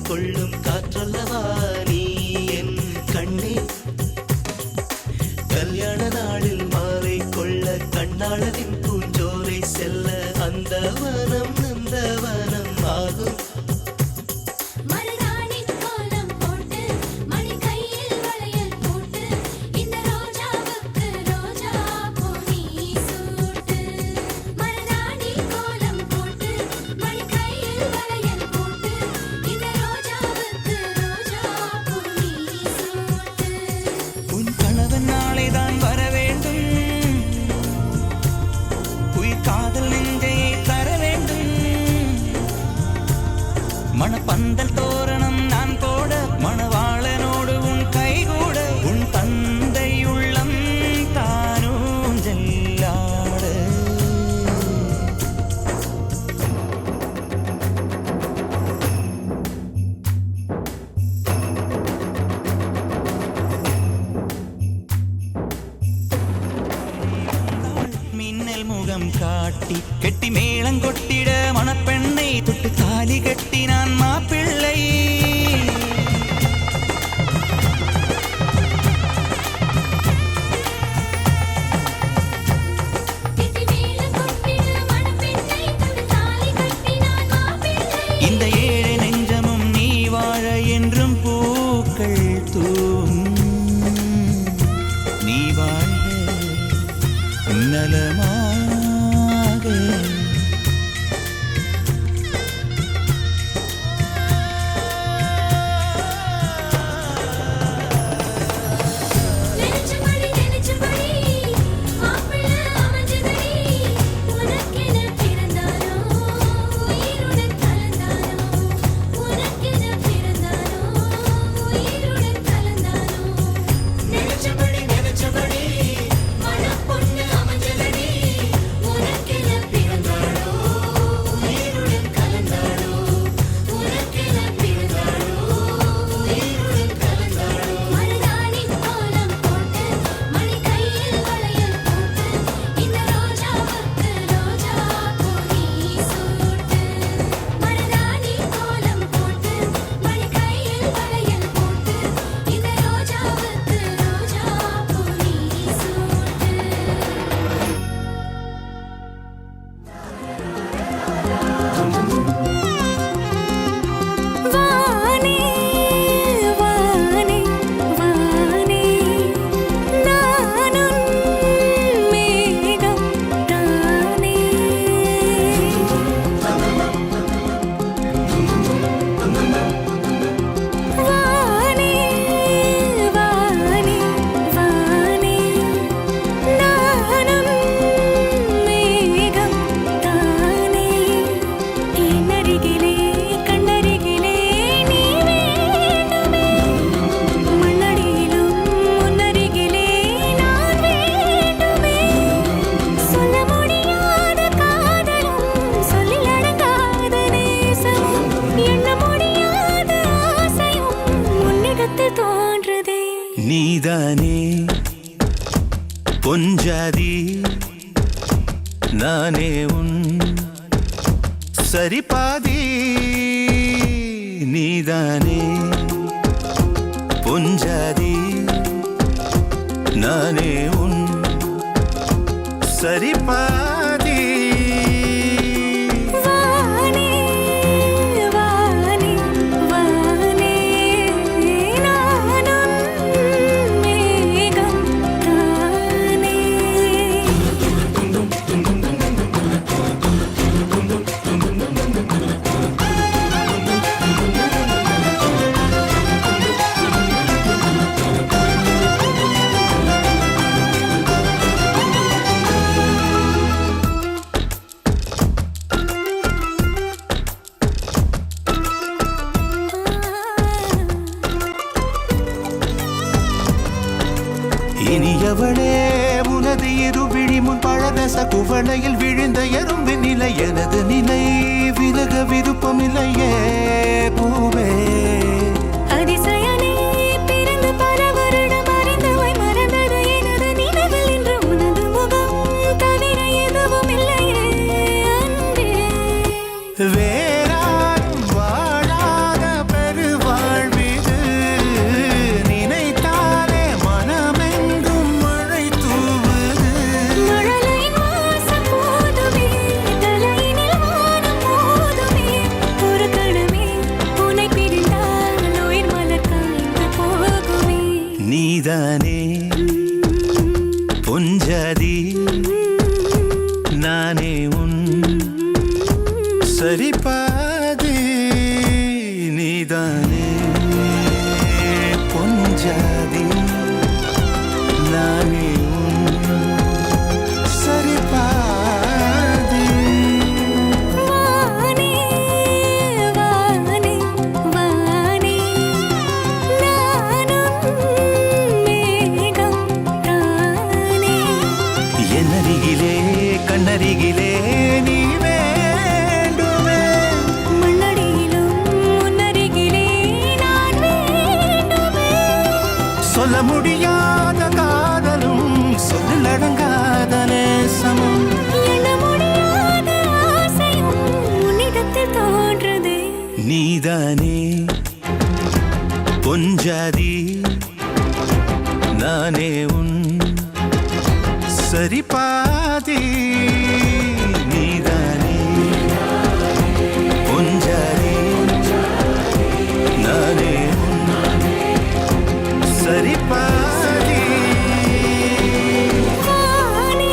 கொள்ளும் காற்றல்லவா நீ என் கண்ணே. கல்யாண நாளில் மாலை கொள்ள கண்ணாளரின் பூஞ்சோலை செல்ல அந்த வனம் நந்தவனம் ஆகும். மணப்பந்தல் தோரணம் நான் போட மணவாளனோடு உன் கைகூட உன் தந்தை உள்ளம் தானும் ஜெல்லாட. மின்னல் முகம் காட்டி கெட்டி மேளம் கொட்டிட மணப்பெண்ணை தொட்டு தாலி கட்டி நான் மாப்பிள்ளை. இந்த ஏழை நெஞ்சமும் நீ வாழ என்றும் பூக்கள் தூவும். நீ வாழ நலமாக நானே உன் சரி பாதி நீதானே பொஞ்சாதி நானே உன் சரி பாதி வானே வானே வானே நானும் மேகம் தானே இனியவளே உனது இருவிழி முன் பழரச குவளையில் விழுந்த எறும்பின் நிலை எனது நிலை விலக விருப்பமில்லையே பூவே அதிசயனே பிறந்து பல வருடம் அறிந்தவை மறந்தது எனது நினைவில் இன்று உனது முகம் தவிர எதுவும் இல்லையே அன்பே வேறாரும் வாழாத பெருவாழ்விது நினைத்தாலே மனமென்றும் மழை தூவுது மழலையின் வாசம் போதுமே தலையினில் வானம் போதுமே ஒரு கணமே உன்னை பிரிந்தால் உயிர் மலர் காய்ந்து போகுமே நீதானே பொஞ்சாதி நானே உன் சரி பாதி நீதானே பொஞ்சாதி நானே உன் சரி பாதி வானே வானே வானே நானும் மேகம் தானே என்னருகிலே கண்ணருகிலே நீ வேண்டுமே மண்ணடியிலும் முன்னருகிலே நான் வேண்டுமே சொல்ல முடியாத காதலும் சொல்லில் அடங்காத நேசமும் எண்ண முடியாத ஆசையும் உன்னிடத்தில் தோன்றுதே நீதானே பொஞ்சாதி நானே உன் சரி பாதி நீதானே பொஞ்சாதி நானே உன் சரி பாதி வானே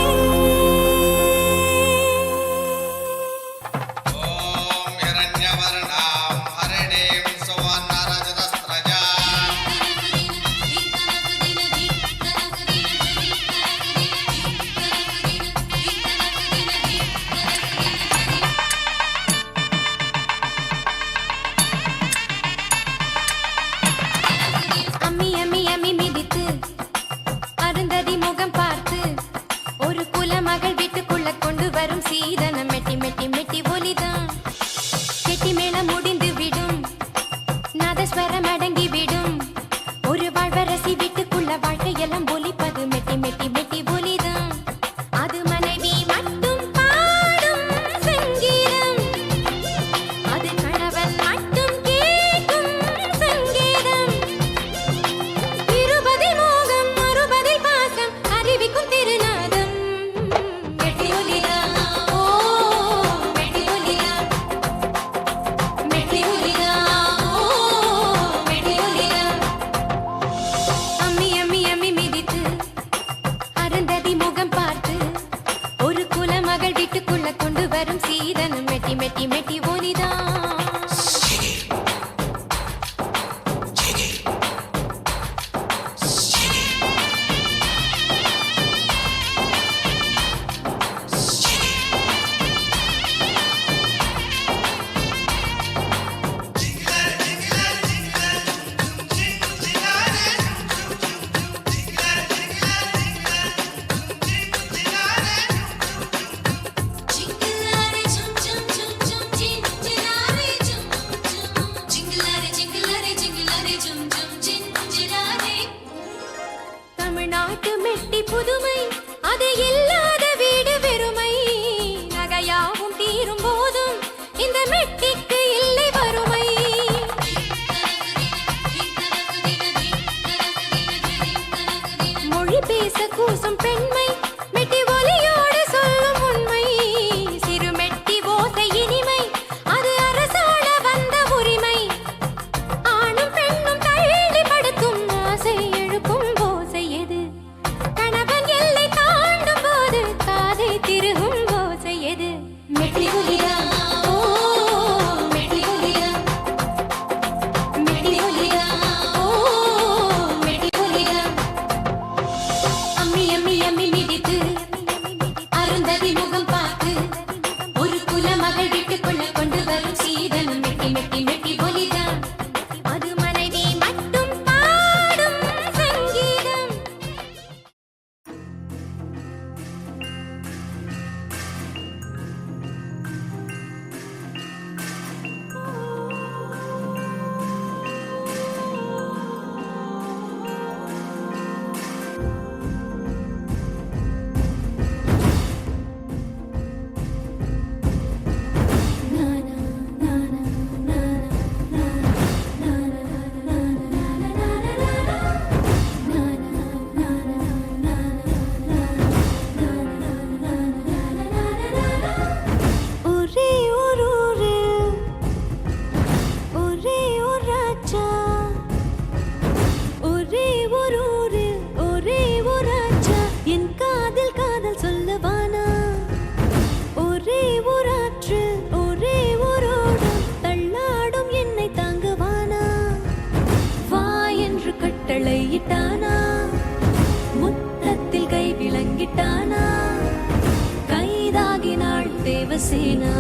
தேவசேனா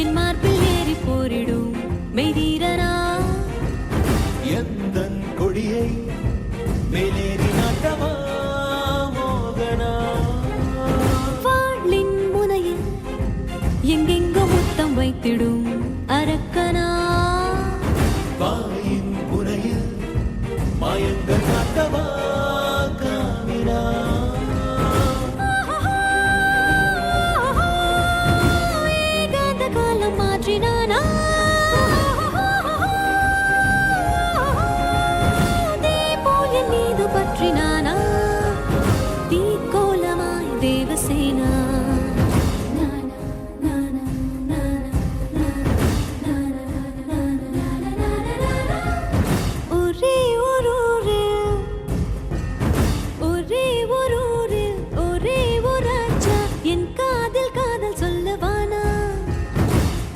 என் மார்பில் ஏறி போரிடும் மெய்தீரனா எந்தன் கொடியை மேலேறி நாட்டவா மோகனா வாளின் முனையில் எங்கெங்கோ முத்தம் வைத்திடும் அரக்கனா வாயின் முனையில் மாயங்கள் நாட்டவா காமினா மாற்றினானா போல் என் மீது பற்றினானா தீக்கோலமாய் தேவசேனா ஒரே ஒரு ஊரில் ஒரே ஒரு ராஜா என் காதல் காதல் சொல்லவானா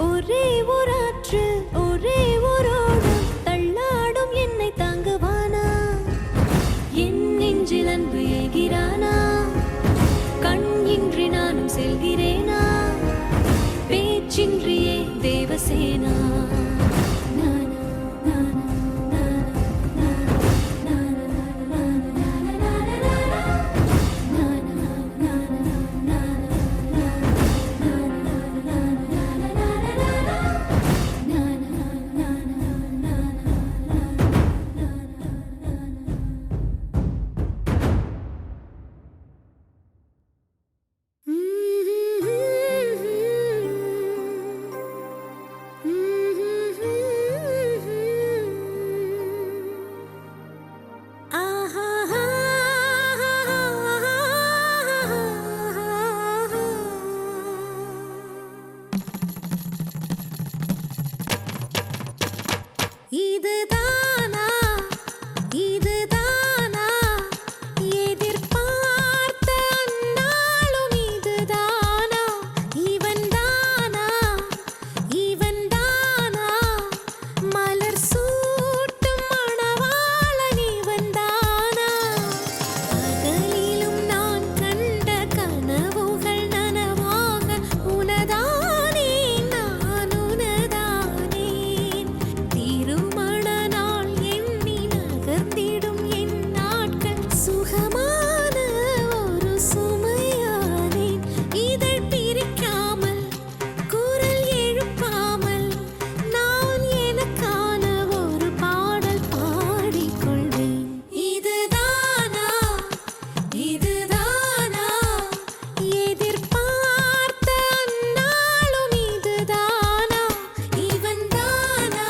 ஒரே ஒரு ஆற்றில் ஒரே ஒரு ஓடம் தள்ளாடும் என்னை தாங்குவானா என் நெஞ்சில் அன்பு ஏகிறானா கண் இன்றி நானும் செல்கிறேனா பேச்சின்றியே தேவசேனா இதுதானா இதுதானா எதிர்பார்த்த அந்நாளும் இதுதானா இவன்தானா இவன்தானா மலர் சூட்டும் மணவாளன் இவன்தானா பகலிலும் நான் கண்ட கனவுகள் நனவாக உனதானே நான் உனதானே திருமண நாள் எண்ணி நகர்ந்திடும் என் நாட்கள் சுகமான ஒரு சுமையானேன் இதழ் பிரிக்காமல் குரல் எழுப்பாமல் நான் எனக்கான ஒரு பாடல் பாடிக்கொள்வேன் இதுதானா இதுதானா எதிர்பார்த்த அந்நாளும் இதுதானா இவன்தானா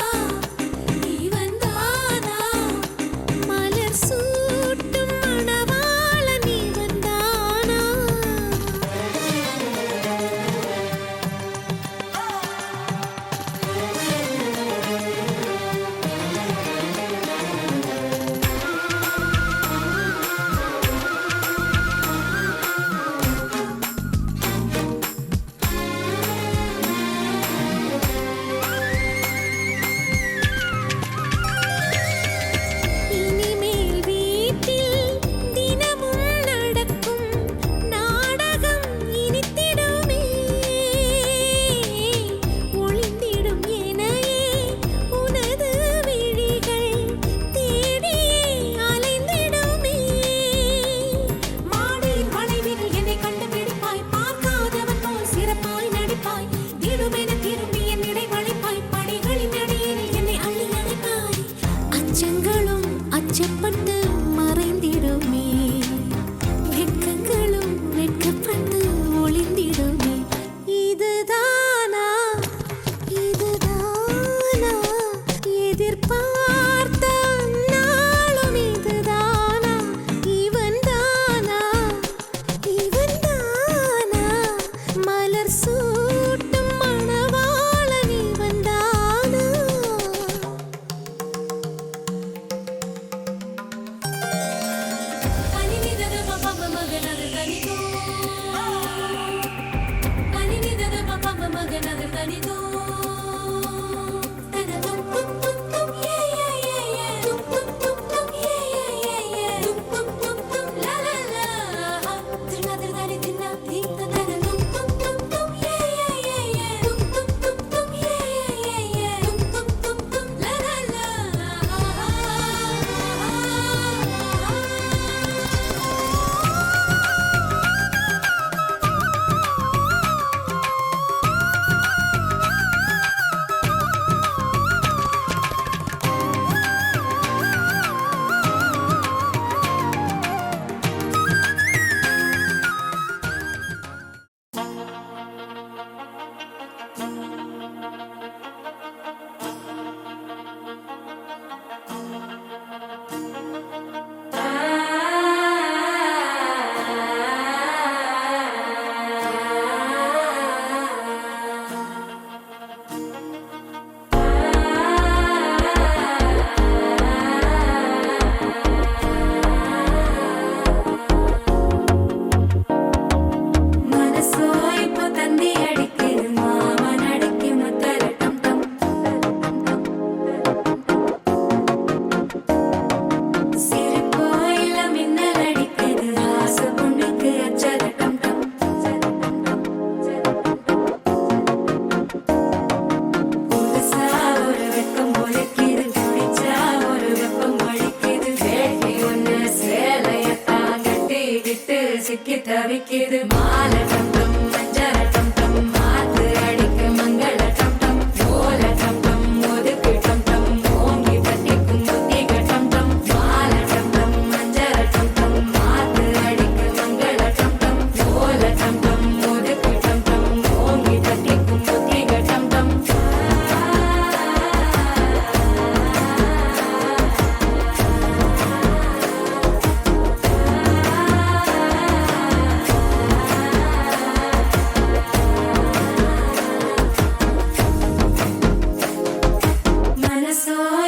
இவன்தானா மலர் சூட்டும் மணவாளன் இவன்தானா இனிமேல் வீட்டில் தினமும் நடக்கும் நாடகம் இனித்திடுமே ஒளிந்திடும் எனையே உனது விழிகள் தேடியே அலைந்திடுமே மாடியின் வளைவில் என்னை கண்டுபிடிப்பாய் பார்க்காதவன் போல் சிறப்பாய் நடிப்பாய் திடுமென திரும்பி என் இடை வளைப்பாய் படிகளின் அடியில் என்னை அள்ளி அணைப்பாய் அச்சங்களும் அச்சப்பட்டு மறைந்திடுமே வெட்கங்களும் வெட்கப்பட்டு ஒளிந்திடுமே இதுதானா இதுதானா எதிர்பார்த்த நாளும்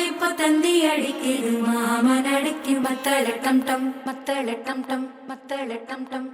இப்ப தந்தி அடிக்குது மாமன் அடிக்கு மத்தள டம் டம் மத்தள டம் டம் மத்தள டம் டம்.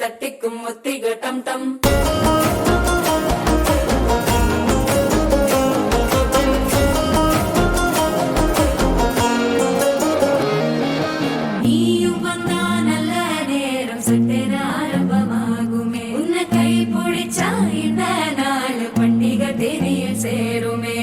தட்டிக்கும் முத்திக டம் டம். நீயும் வந்தா நல்ல நேரம் சட்டென ஆரம்பமாகுமே. உன்னை கை பிடிச்சா இந்த நாள் பண்டிகை தேனியில் சேருமே.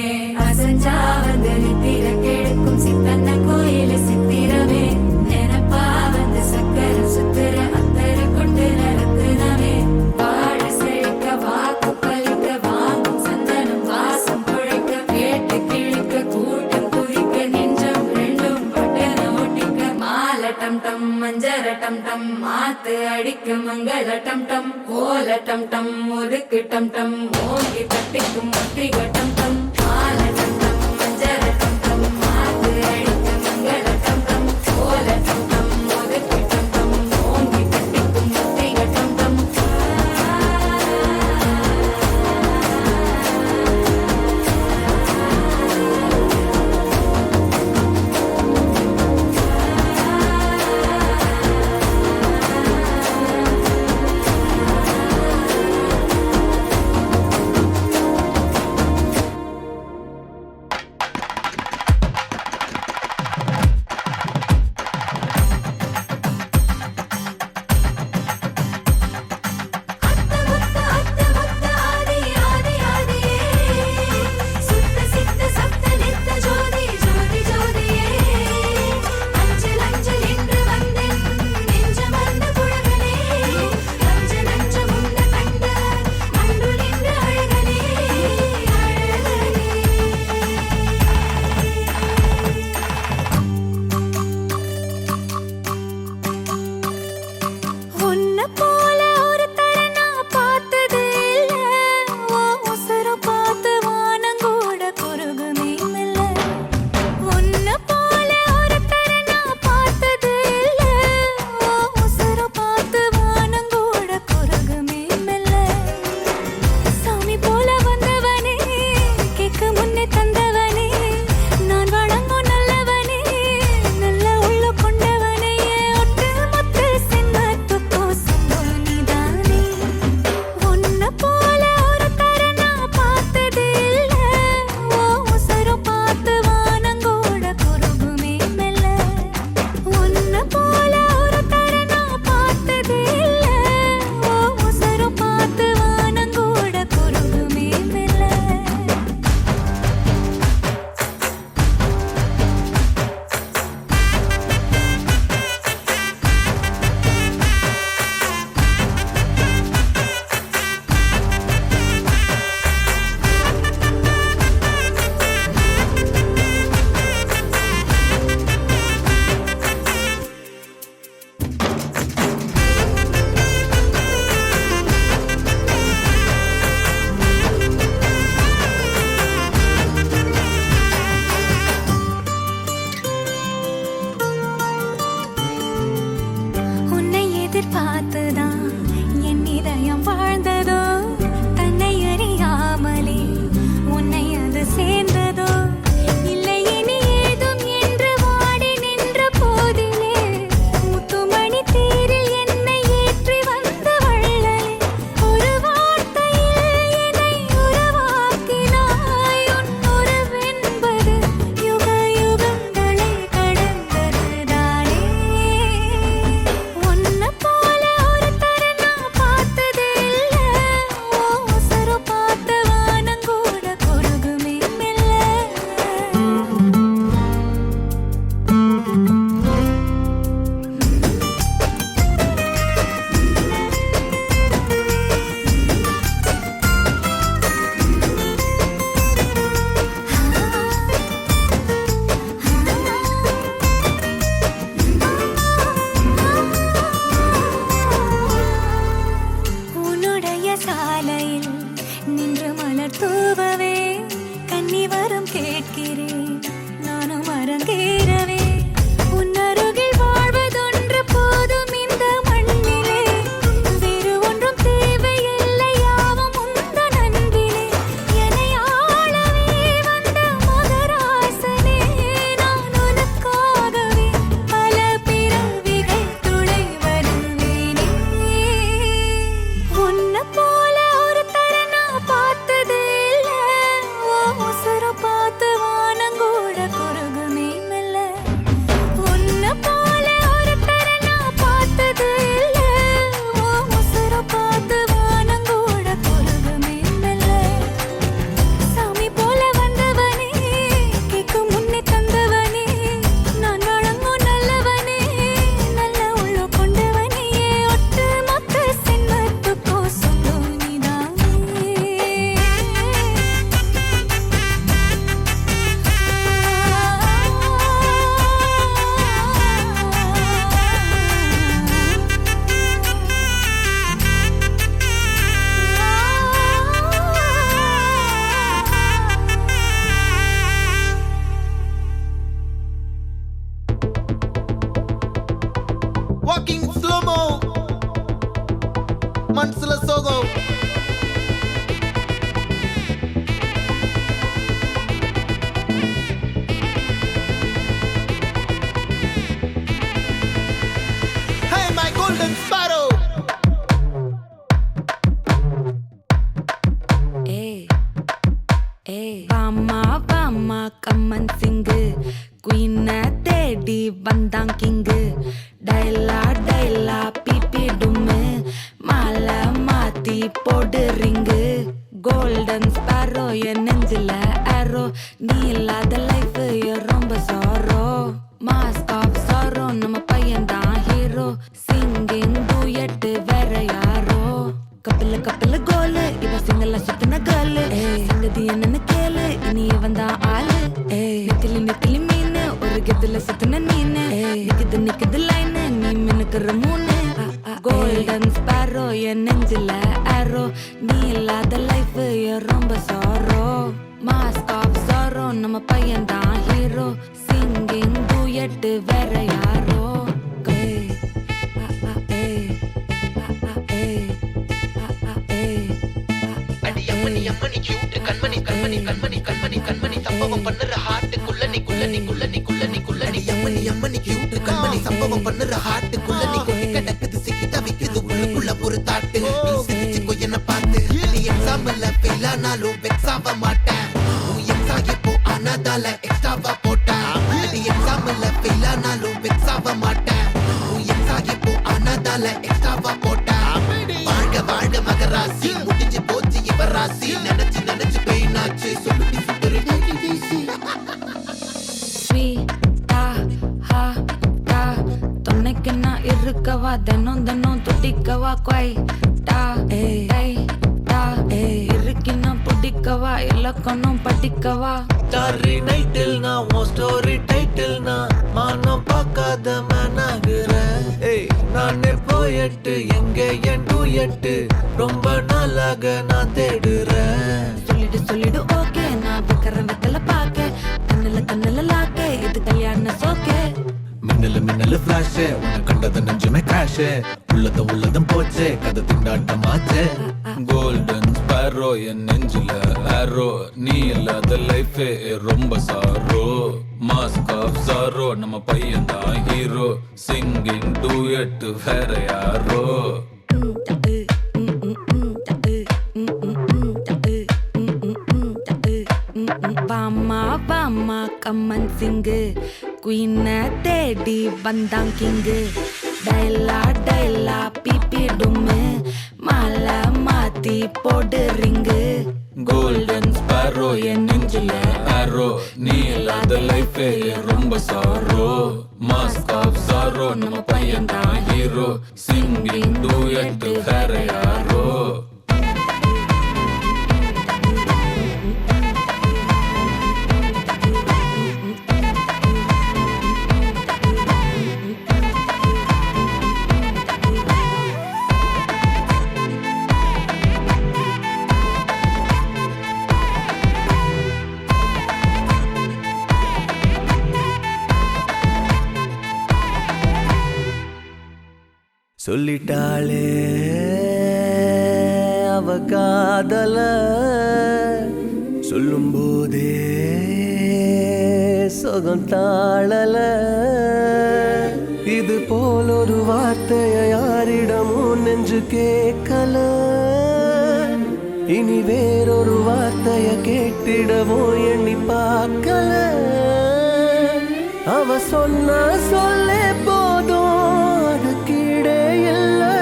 அசஞ்சா வந்து நித்திர கெடுக்கும் சித்தன்ன கோயில சித்திரமே. நினப்பா வந்து சக்கர சுத்துற அத்தர கொண்டு நடத்துனவே. வாழ செழிக்க வாக்கு பலிக்க வாங்கும் சந்தனம் வாசம் குழைக்க. கேட்டு கிழிக்க கூட்டம் குதிக்க நெஞ்சம் ரெண்டும் பட்டன ஒட்டிக்க. மால டம் டம் மஞ்சர டம் டம் மாத்து அடிக்க மங்கள டம் டம். கோல டம் டம் ஒதுக்கு டம் டம் ஓங்கி தட்டிக்கும் முத்திக டம் டம். மால டம் டம் மஞ்சர டம் டம் மாத்து அடிக்க மங்கள டம் டம். கோல டம் டம் ஒதுக்கு டம் டம் ஓங்கி தட்டிக்கும் முத்திக டம் டம். கேட்கிறேன் நானும் அரங்கேறவே உன்னருகில் வாழ்வதொன்று போதும் இந்த மண்ணிலே வேறு ஒன்றும் தேவையில்லை யாவும் உந்தன் அன்பிலே என்னை ஆளவே வந்த மகராசனே நான் உனக்காகவே பல பிறவிகள் துணை வருவேனே உன்னை போல ஒரு தரனா பார்த்ததே இல்ல உசுரம் பார்த்து வானங்கூட குறுகுமே மெல்ல உன்னை போல ஒரு தரனா பார்த்தது இல்ல உசுரம் பார்த்து வானங்கூட குறுகுமே மெல்ல சாமி போல வந்தவனே கேட்கும் முன்னே தந்தவனே நான் வழங்கும் நல்லவனே நல்ல உள்ள கொண்டவனே ஒட்டு மொத்த சென்மத்துக்கோ சொந்தம் Walking slow-mo మనసుల సోగం Hey my golden sparrow வாமா வாமா கம்மன் சிங்கு குயின தேடி வந்தான் கிங்கு டைலா டைலா பிபி டும்மு மாலை மாத்தி போடு ரிங்கு கோல்டன் ஸ்பாரோ என் நெஞ்சில ஆரோ நீ இல்லாத லைஃப் ரொம்ப சாரோ மாஸ்க் ஆஃப் சாரோ நம்ம பையன் தான் ஹீரோ சிங்கிங் டூயட் வேற யாரோ கப்பில கப்பில கோலு இவ சிங்கல்ல சுத்தின கேர்ளு சங்கதி என்னன்னு கேளு இனி இவன் தான் ஆளு நிக்கலி நிக்கலி மீனு ஒரு கெத்துல சுத்தின நீனு நிக்குது லைனு நீ மினுக்குற மூணு கோல்டன் ஸ்பாரோ என் நெஞ்சில ஆரோ நீ இல்லாத லைஃப் ரொம்ப சாரோ மாஸ்க் ஆஃப் சாரோ நம்ம பையன் தான் ஹீரோ சிங்கிங் டூயட் வேற யாரோ கண்மணி கண்மணி கண்மணி கண்மணி கண்மணி சம்பவம் பண்ணுற ஹார்ட்டுக்குள்ள நீ குள்ள நீ குள்ள நீ குள்ள நீ குள்ள நீ அம்மனி அம்மனி கியூட் கண்மணி சம்பவம் பண்ணுற ஹார்ட்டுக்குள்ள நீ கொட்டி கிடக்குது சிக்கி தவிக்குது உள்ளுக்குள்ள ஒரு தாட்டு நீ சிரிச்சுக்கோ என்ன பார்த்து நீ எக்ஸாம்பிள் ஃபெயில் ஆனாலும் வெக்ஸ் ஆக மாட்டேன் உன் எக்ஸாம் இப்போ ஆனதால எக்ஸ்ட்ராவா போட்டேன் நீ எக்ஸாம்பிள் ஃபெயில் ஆனாலும் வெக்ஸ் ஆக மாட்டேன் உன் எக்ஸாம் இப்போ ஆனதால எக்ஸ்ட்ராவா போட்டேன் வாழ்க வாழ்க மகராசி முடிஞ்சு போச்சு இவ ராசி நினைச்சு நினைச்சு பெயினாச்சு சொல்லுடி சுந்தரி துணைக்கு நான் இருக்கவா தினம் தினம் துடிக்கவா கொய் இருக்கினா பிடிக்கவா இலக்கணம் படிக்கவா ஸ்டாரி நைட்டில் நான் உன் ஸ்டோரி டைட்டில் நான் மானம் பார்க்காத மேனாகிறேன் நானே போயட்டு எங்க என் டூயட்டு ரொம்ப நாளாக நான் தேடுறேன் சொல்லிடு ஓகே நான் வைக்கிற வெத்தல பாக்க கண்ணுல லாக்கே இது கல்யாண சோக்கே மின்னலு ஃபிளாஷ் உன்னை கண்டது நெஞ்சுமே கிராஷ் உள்ளதும் போச்சே கதை திண்டாட்டமாச்சே கோல்டன் ஸ்பாரோ என் நெஞ்சில ஆரோ நீ இல்லாத லைஃபே ரொம்ப சாரோ மாஸ்க் ஆஃப் சாரோ நம்ம பையன் தான் ஹீரோ சிங்கிங் டூயட் வேற யாரோ வாமா வாமா கம்மன் சிங்கு குயின தேடி வந்தான் கிங்கு டைலா டைலா பிபி டும்மு மாலை மாத்தி போடு ரிங்கு கோல்டன் ஸ்பாரோ என் நெஞ்சில ஆரோ நீ இல்லாத லைஃபே ரொம்ப சாரோ மாஸ்க் ஆஃப் சாரோ நம்ம பையன் தான் ஹீரோ சிங்கிங் டூயட் வேற யாரோ சொல்லிட்டாளே அவ காதல சொல்லும் போதே சுகம் தாழல இது போல் ஒரு வார்த்தைய யாரிடமும் நெஞ்சு கேட்கல இனி வேறொரு வார்த்தைய கேட்டிடவும் எண்ணி பார்க்கல அவ சொன்ன சொல்லே போதும் அது கீழே இல்லை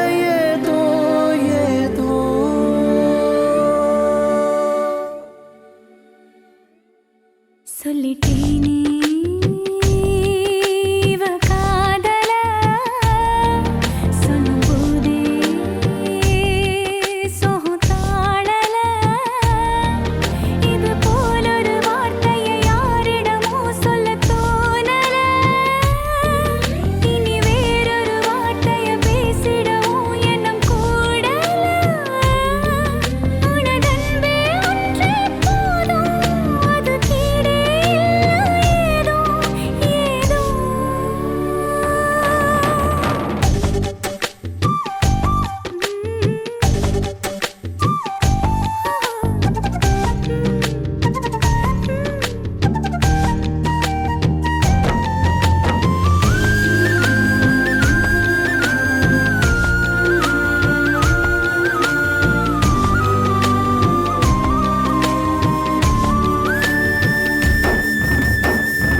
ஏதோ ஏதோ சொல்லிட்டேனே இவ காதல சொல்லும்போதே சோகம் தாழல இது போல் ஒரு வார்த்தையை யாரிடமோ சொல்ல தோணல இனி வேறொரு வார்த்தையை பேசிடவும் எண்ணம் கூடல உனதன்பே ஒன்றே போதும் அது கீழே ஏதோ ஏதோ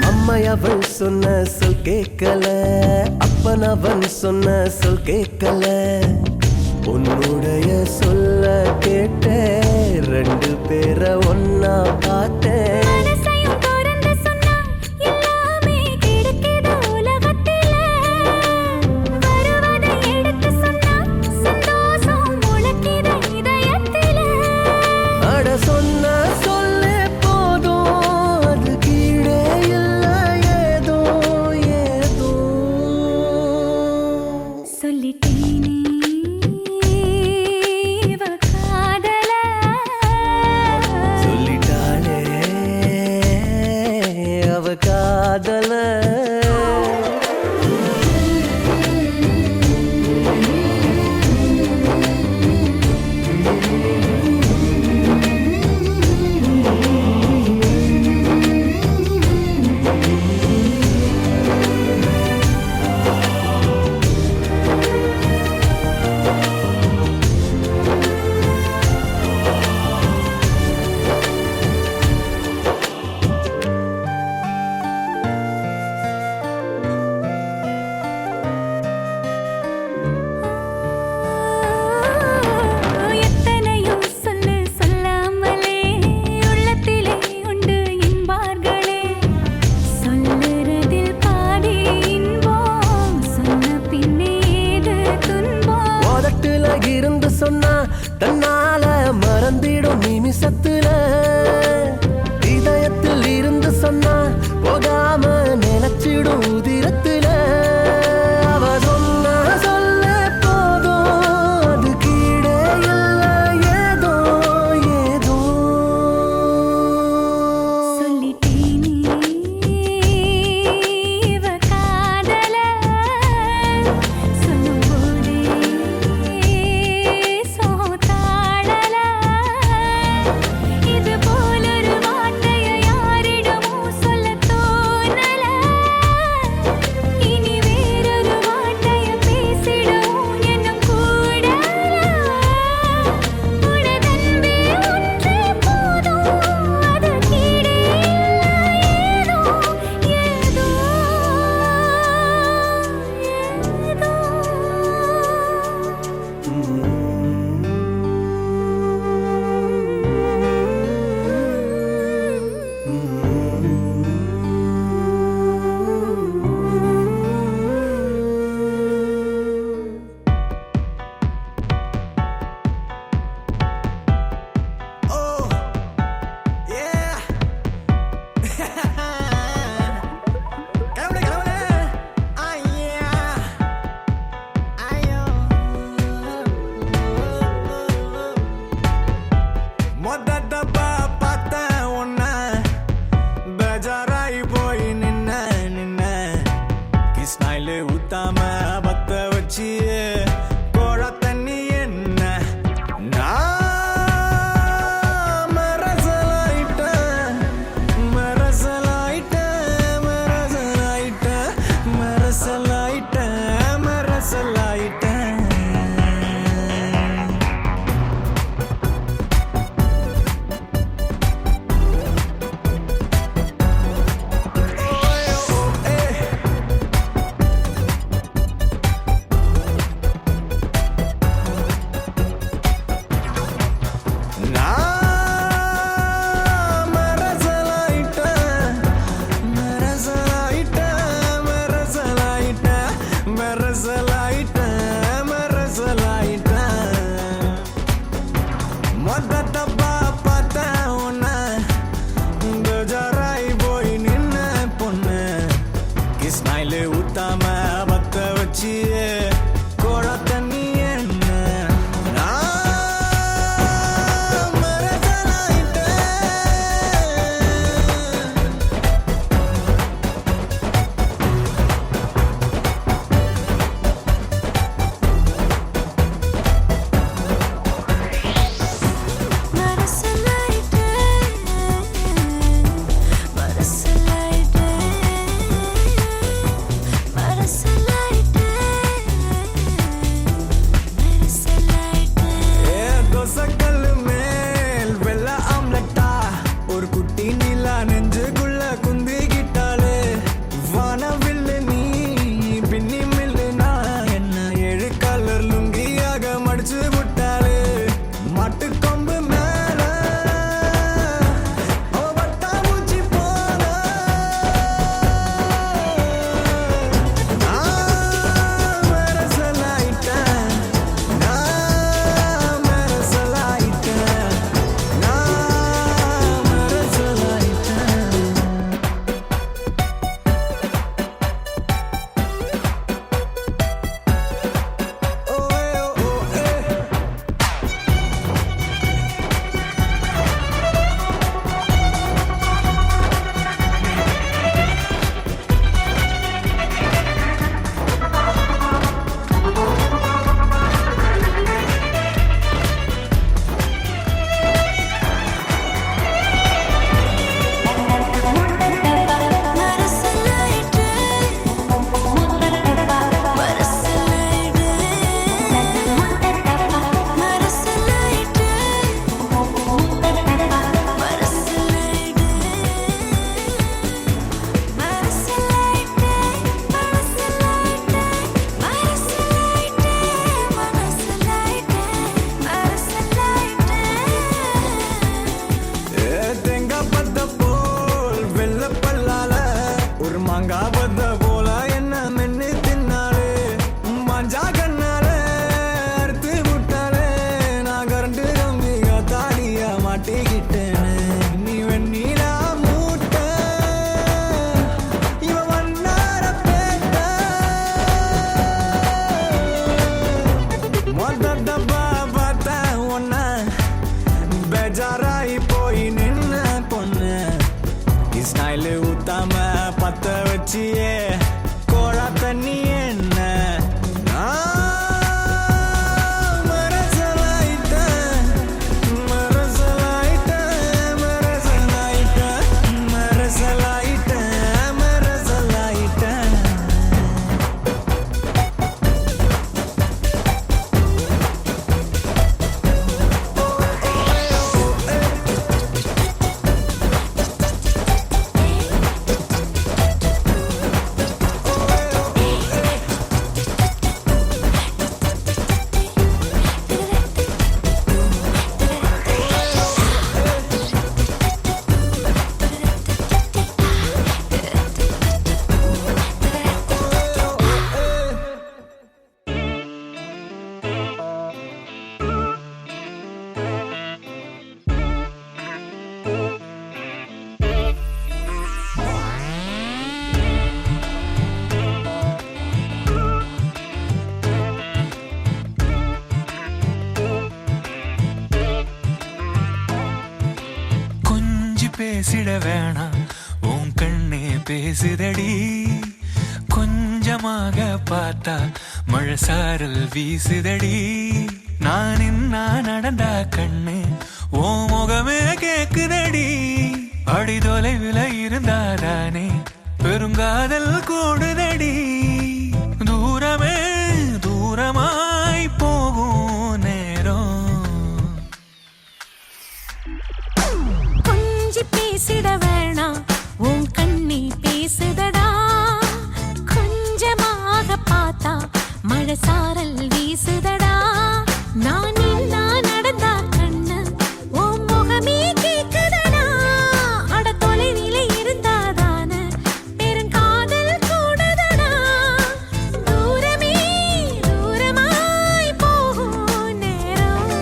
அம்மையவன் சொன்ன சொல் கேட்கல அப்பன் அவன் சொன்ன சொல் கேட்கல உன்னுடைய சொல்ல கேட்டேன் ரெண்டு பேரை ஒன்னா பார்த்தேன் மனசையும் திறந்து சொன்னா எல்லாமே கிடைக்குது உலகத்தில வருவதை எடுத்து சொன்னா சந்தோஷம் முளைக்குது இதயத்தில அட சொன்ன சொல்லே போதும் அது கீழே இல்லை ஏதோ ஏதோ சொல்லிட்டேனே இவ காதல சொல்லிட்டாளே அவ காதல எத்தனையோ சொல்லு சொல்லாமலே உள்ளத்திலே உண்டு என்பார்களே சொல்லுறதில் பாதி இன்பம் சொன்ன பின்னே ஏது துன்பம் உதட்டுல இருந்து சொன்னா தன்னால மறந்திடும் நிமிஷத்துல இதயத்தில் இருந்து சொன்னா போகாம நினைச்சிடும் உதிரத்துல அவ சொன்ன சொல்ல போதும் அது கீழே இல்லை ஏதோ ஏதோ சொல்லிட்டேனே இவ காதல சொல்லும்போதே சோகம் தாழல இது போல் ஒரு வார்த்தையை யாரிடமோ சொல்ல தோணல இனி வேறொரு வார்த்தையை பேசிடவும் எண்ணம் கூடல உனதன்பே ஒன்றே போதும் அது கீழே ஏதோ ஏதோ Oh, yeah. கடவுளே ஐயா ஐயோ மொதட்டப்பா பார்த்தேன் உன்னை பேஜாராயி போய் நின்ன கிஸ்னாயிலே ஊத்தாம பத்த வச்சு மொத்த தப்பா பார்த்தேன் உன்னை பெஜாராய் போய் நின்ன பொண்ணு கிஸ்மாயிலே ஊத்தாம பத்த வச்சு கோழ தண்ணி என்ன பெஜாராய் போய் நின்ன பொண்ணு கிஸ்னாயில ஊத்தாம பத்த வச்சியே கோழா தண்ணி என்ன பேசிட வேணாம் உன் கண்ணே பேசுதடி கொஞ்சமாக பார்த்தா மழை சாரல் வீசுதடி நான் இன்னா நடந்தா கண்ணு ஓ முகமே கேக்குதடி அடி தொலைவில் இருந்தாதானே பெருங்காதல் கூடுதடி தூரமே தூரமாய் போகும் நேரம் பேசிட வேணாம் உன் கண்ணி பேசுதடா கொஞ்சமாக பார்த்தா மழை சாரல் வீசுதடா நான் நடந்தா கண்ணு உன் முகமே கேக்குதடா அட தொலைவில இருந்தாதான பெருங்காதல் கூடுதடா தூரமே தூரமாய் போகும் நேரம்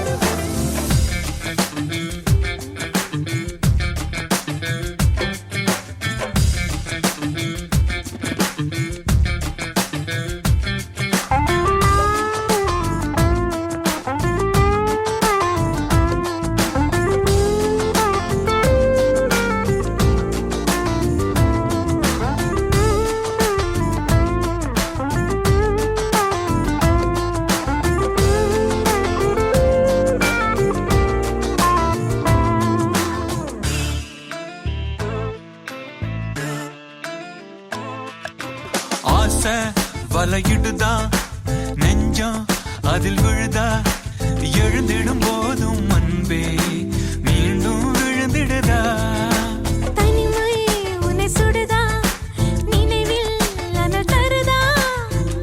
வலையிடுதா நெஞ்சம் அதில் விழுதா எழுந்திடும் போதும் அன்பே மீண்டும் விழுந்திடுதா தனிமை உன்னை சுடுதா நினைவில் அனல் தருதா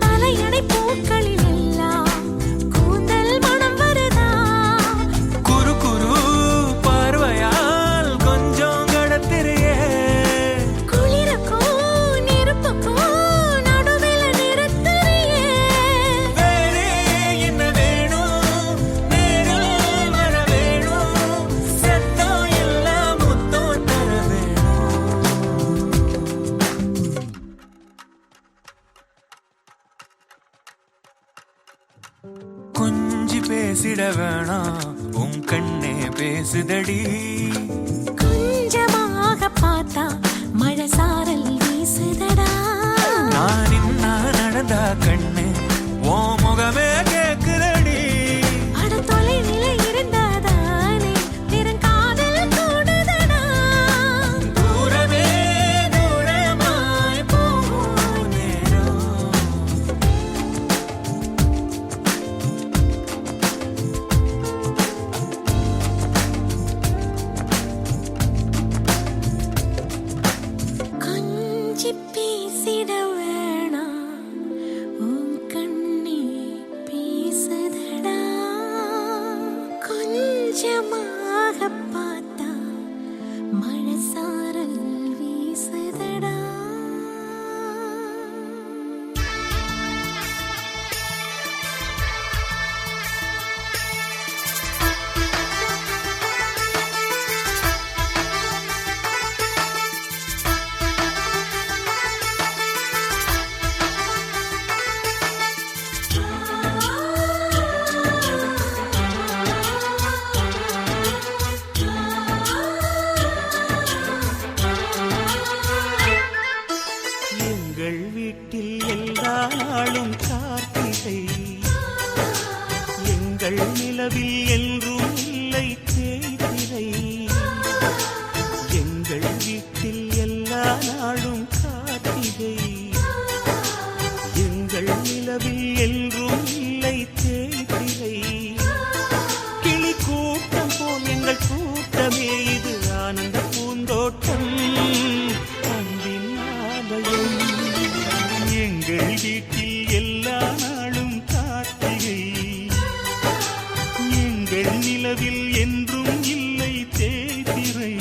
தலையணை பூக்களில் எல்லாம் கூந்தல் மனம் வருதா குறு குறு பார்வையால் கொஞ்சம் கடத்திரியே குளிருக்கும் நெருப்புக்கும் கொஞ்சி பேசிட வேணாம் உன் கண்ணே பேசுதடி கொஞ்சமாக பார்த்தா மழை சாரல் வீசுதடா நான் இன்னா நடந்தா கண்ணு ஓ முகமே கேக்குதடி அட தொலைவில இருந்தாதானே பெருங்காதல் கூடுதடா தூரமே தூரமாய் போகும் நேரம் கொஞ்சி பேசிட வேணாம் உன் கண்ணே பேசுதடா கொஞ்சமாக பார்த்தா மழை சாரல் வீசுதடா எங்கள் வீட்டில் எல்லா நாளும் கார்த்திகை எங்கள் நிலவில் என்றும் இல்லை தேய்திரை எங்கள் வீட்டில் எல்லா நாளும் கார்த்திகை எங்கள் நிலவில் என்றும் இல்லை தேய்திரை கிளி கூட்டம் போல் எங்கள் கூட்டமே இது ஆனந்த பூந்தோட்டம் அன்பின் ஆலயம் எங்கள் வீட்டில் எல்லா நாளும் கார்த்திகை எங்கள் நிலவில் என்றும் இல்லை தேய்திரை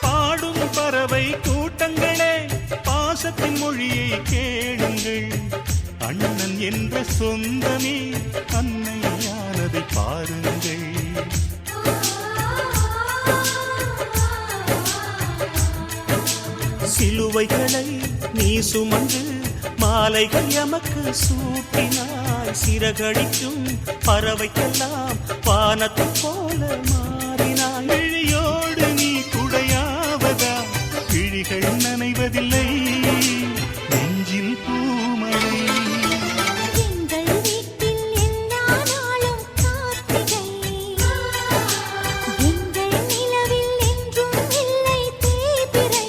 பாடும் பறவை கூட்டங்களே பாசத்தின் மொழியை கேளுங்கள் அண்ணன் என்ற சொந்தமே அன்னையானதை பாருங்கள் சிலுவைகளை நீ சுமந்து மாலைகள் எமக்கு சூட்டினாய் சிறகடிக்கும் பறவைக்கெல்லாம் வானத்தை போல மாறினாய் விழியோடு நீ குடையாவதா விழிகள் நனைவதில்லை நெஞ்சில் பூமழை எங்கள் வீட்டில் எல்லா நாளும் கார்த்திகை எங்கள் நிலவில் என்றும் இல்லை தேய்பிறை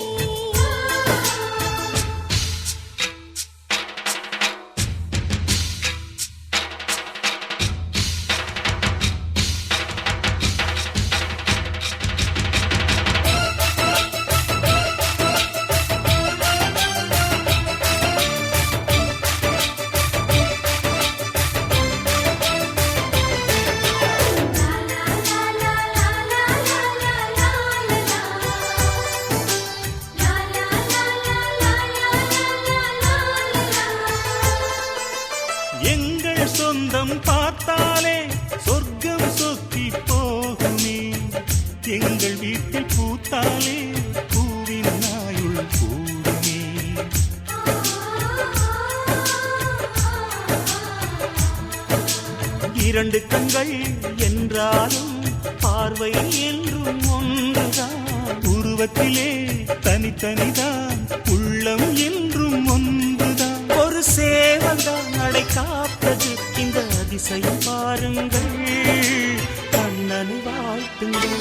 உருவங்கள் என்றாலும் பார்வை என்றும் ஒன்றுதான். உருவத்திலே தனித்தனிதான், உள்ளம் என்றும் ஒன்றுதான். ஒரு சேவல்தான் நடை காப்பது, இந்த அதிசயம் பாருங்கள், கண்ணனை வாழ்த்துங்கள்.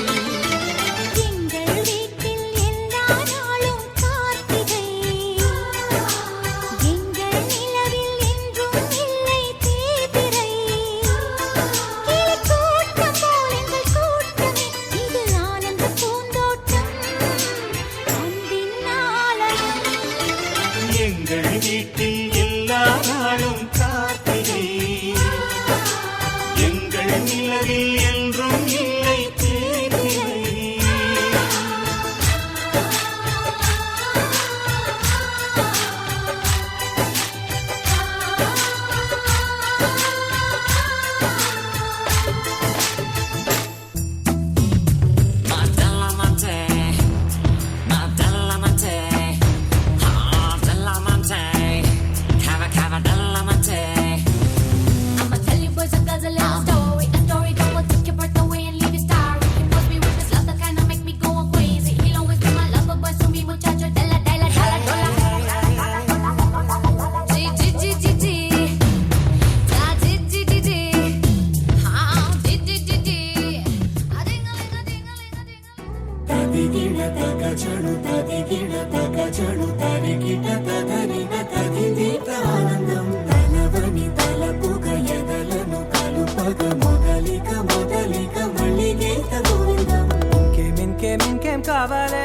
కావాలే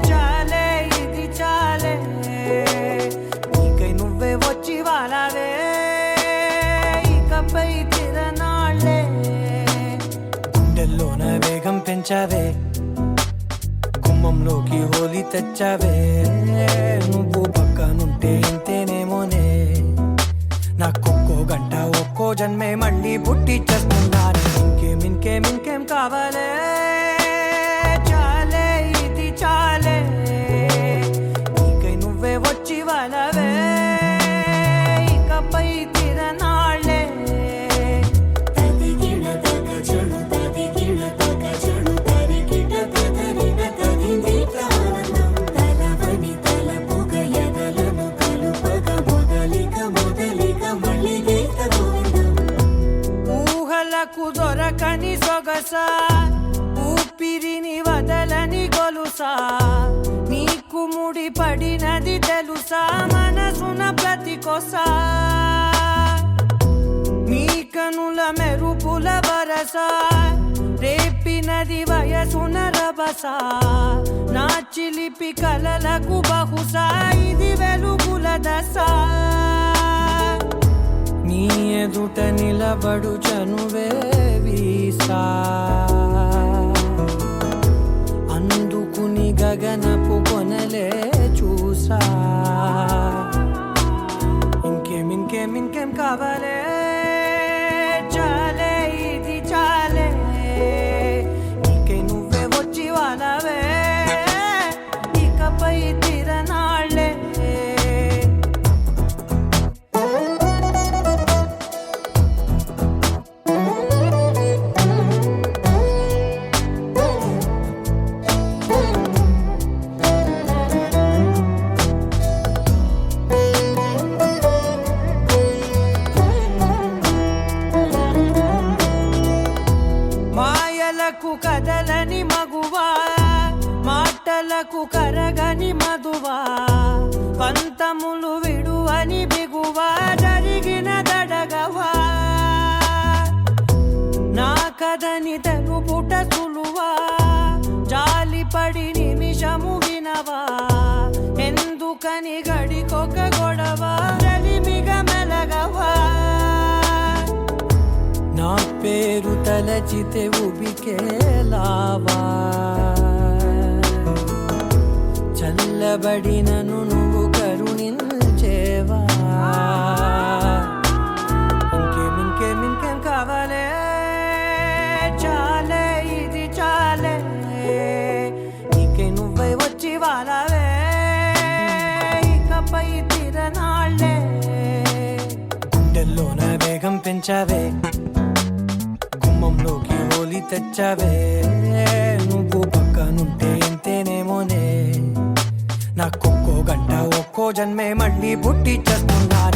చాలే ఇది చాలే నీకై నువ్వే వచ్చి వాలావే ఇకపై తిరనాళ్ళే గుండెల్లోన వేగం పెంచావే గుమ్మంలోకి హోలీ తెచ్చావే నువ్వు పక్కనుంటే ఇంతేనేమోనే నాకొక్కో గంట ఒక్కో జన్మే మళ్ళీ పుట్టి చేస్తున్నాను ఇంకేం కావాలే చాలే ఇది చాలే నీకై నువ్వే వచ్చి వాలవే ఇకపై తిరనాళ్ళే తదిగిణ తగ చెడు తదిగిణ తగ చెడు తరిగిట తదరిన తదిందిట ఆనందం తలవని తలపుగ ఎదలను కలుపగ మొదలిక మళ్ళీ గీత గోవిందం ఊహలకు దొరకని సొగస ఊపిరిని వదలని గొలుసా నీకు ముడి పడినది తెలుసా మనసున ప్రతి కొసా నీ కనుల మెరుపుల వరస రేపినది వయసున రభస నా చిలిపి కలలకు బహుశా ఇది వెలుగుల దశ నీ ఎదుట నిలబడు చనువే వీసా అందుకుని గగనపు కొనలే చూసా ఇంకేం కావాలే చాలే ఇది చాలే నీకై నువ్వే వచ్చి వాలవే ఇకపై తిరనాళ్ళే మాయలకు కదలని మగువా మాటలకు కరగని మధువా పంతములు విడువని బిగువా జరిగిన దడగవా నా కథని తెలుపుట సులువా జాలిపడి నిమిషము వినవా ఎందుకని గడికొక గొడవ రలిమిగ మెలగవా నా పేరు తలచితే ఉబికేలావా చల్లబడినను నువ్వు కరుణించేవా ఇంకేం కావాలే చాలే ఇది చాలే నీకై నువ్వై వచ్చి వాలవే ఇకపై తిరనాళ్ళే గుండెల్లోన వేగం పెంచావే తెచ్చవే నువ్వు పక్కనుంటే ఇంతేనేమోనే నాకొక్కో గంట ఒక్కో జన్మే మళ్ళీ పుట్టి చేస్తున్నానే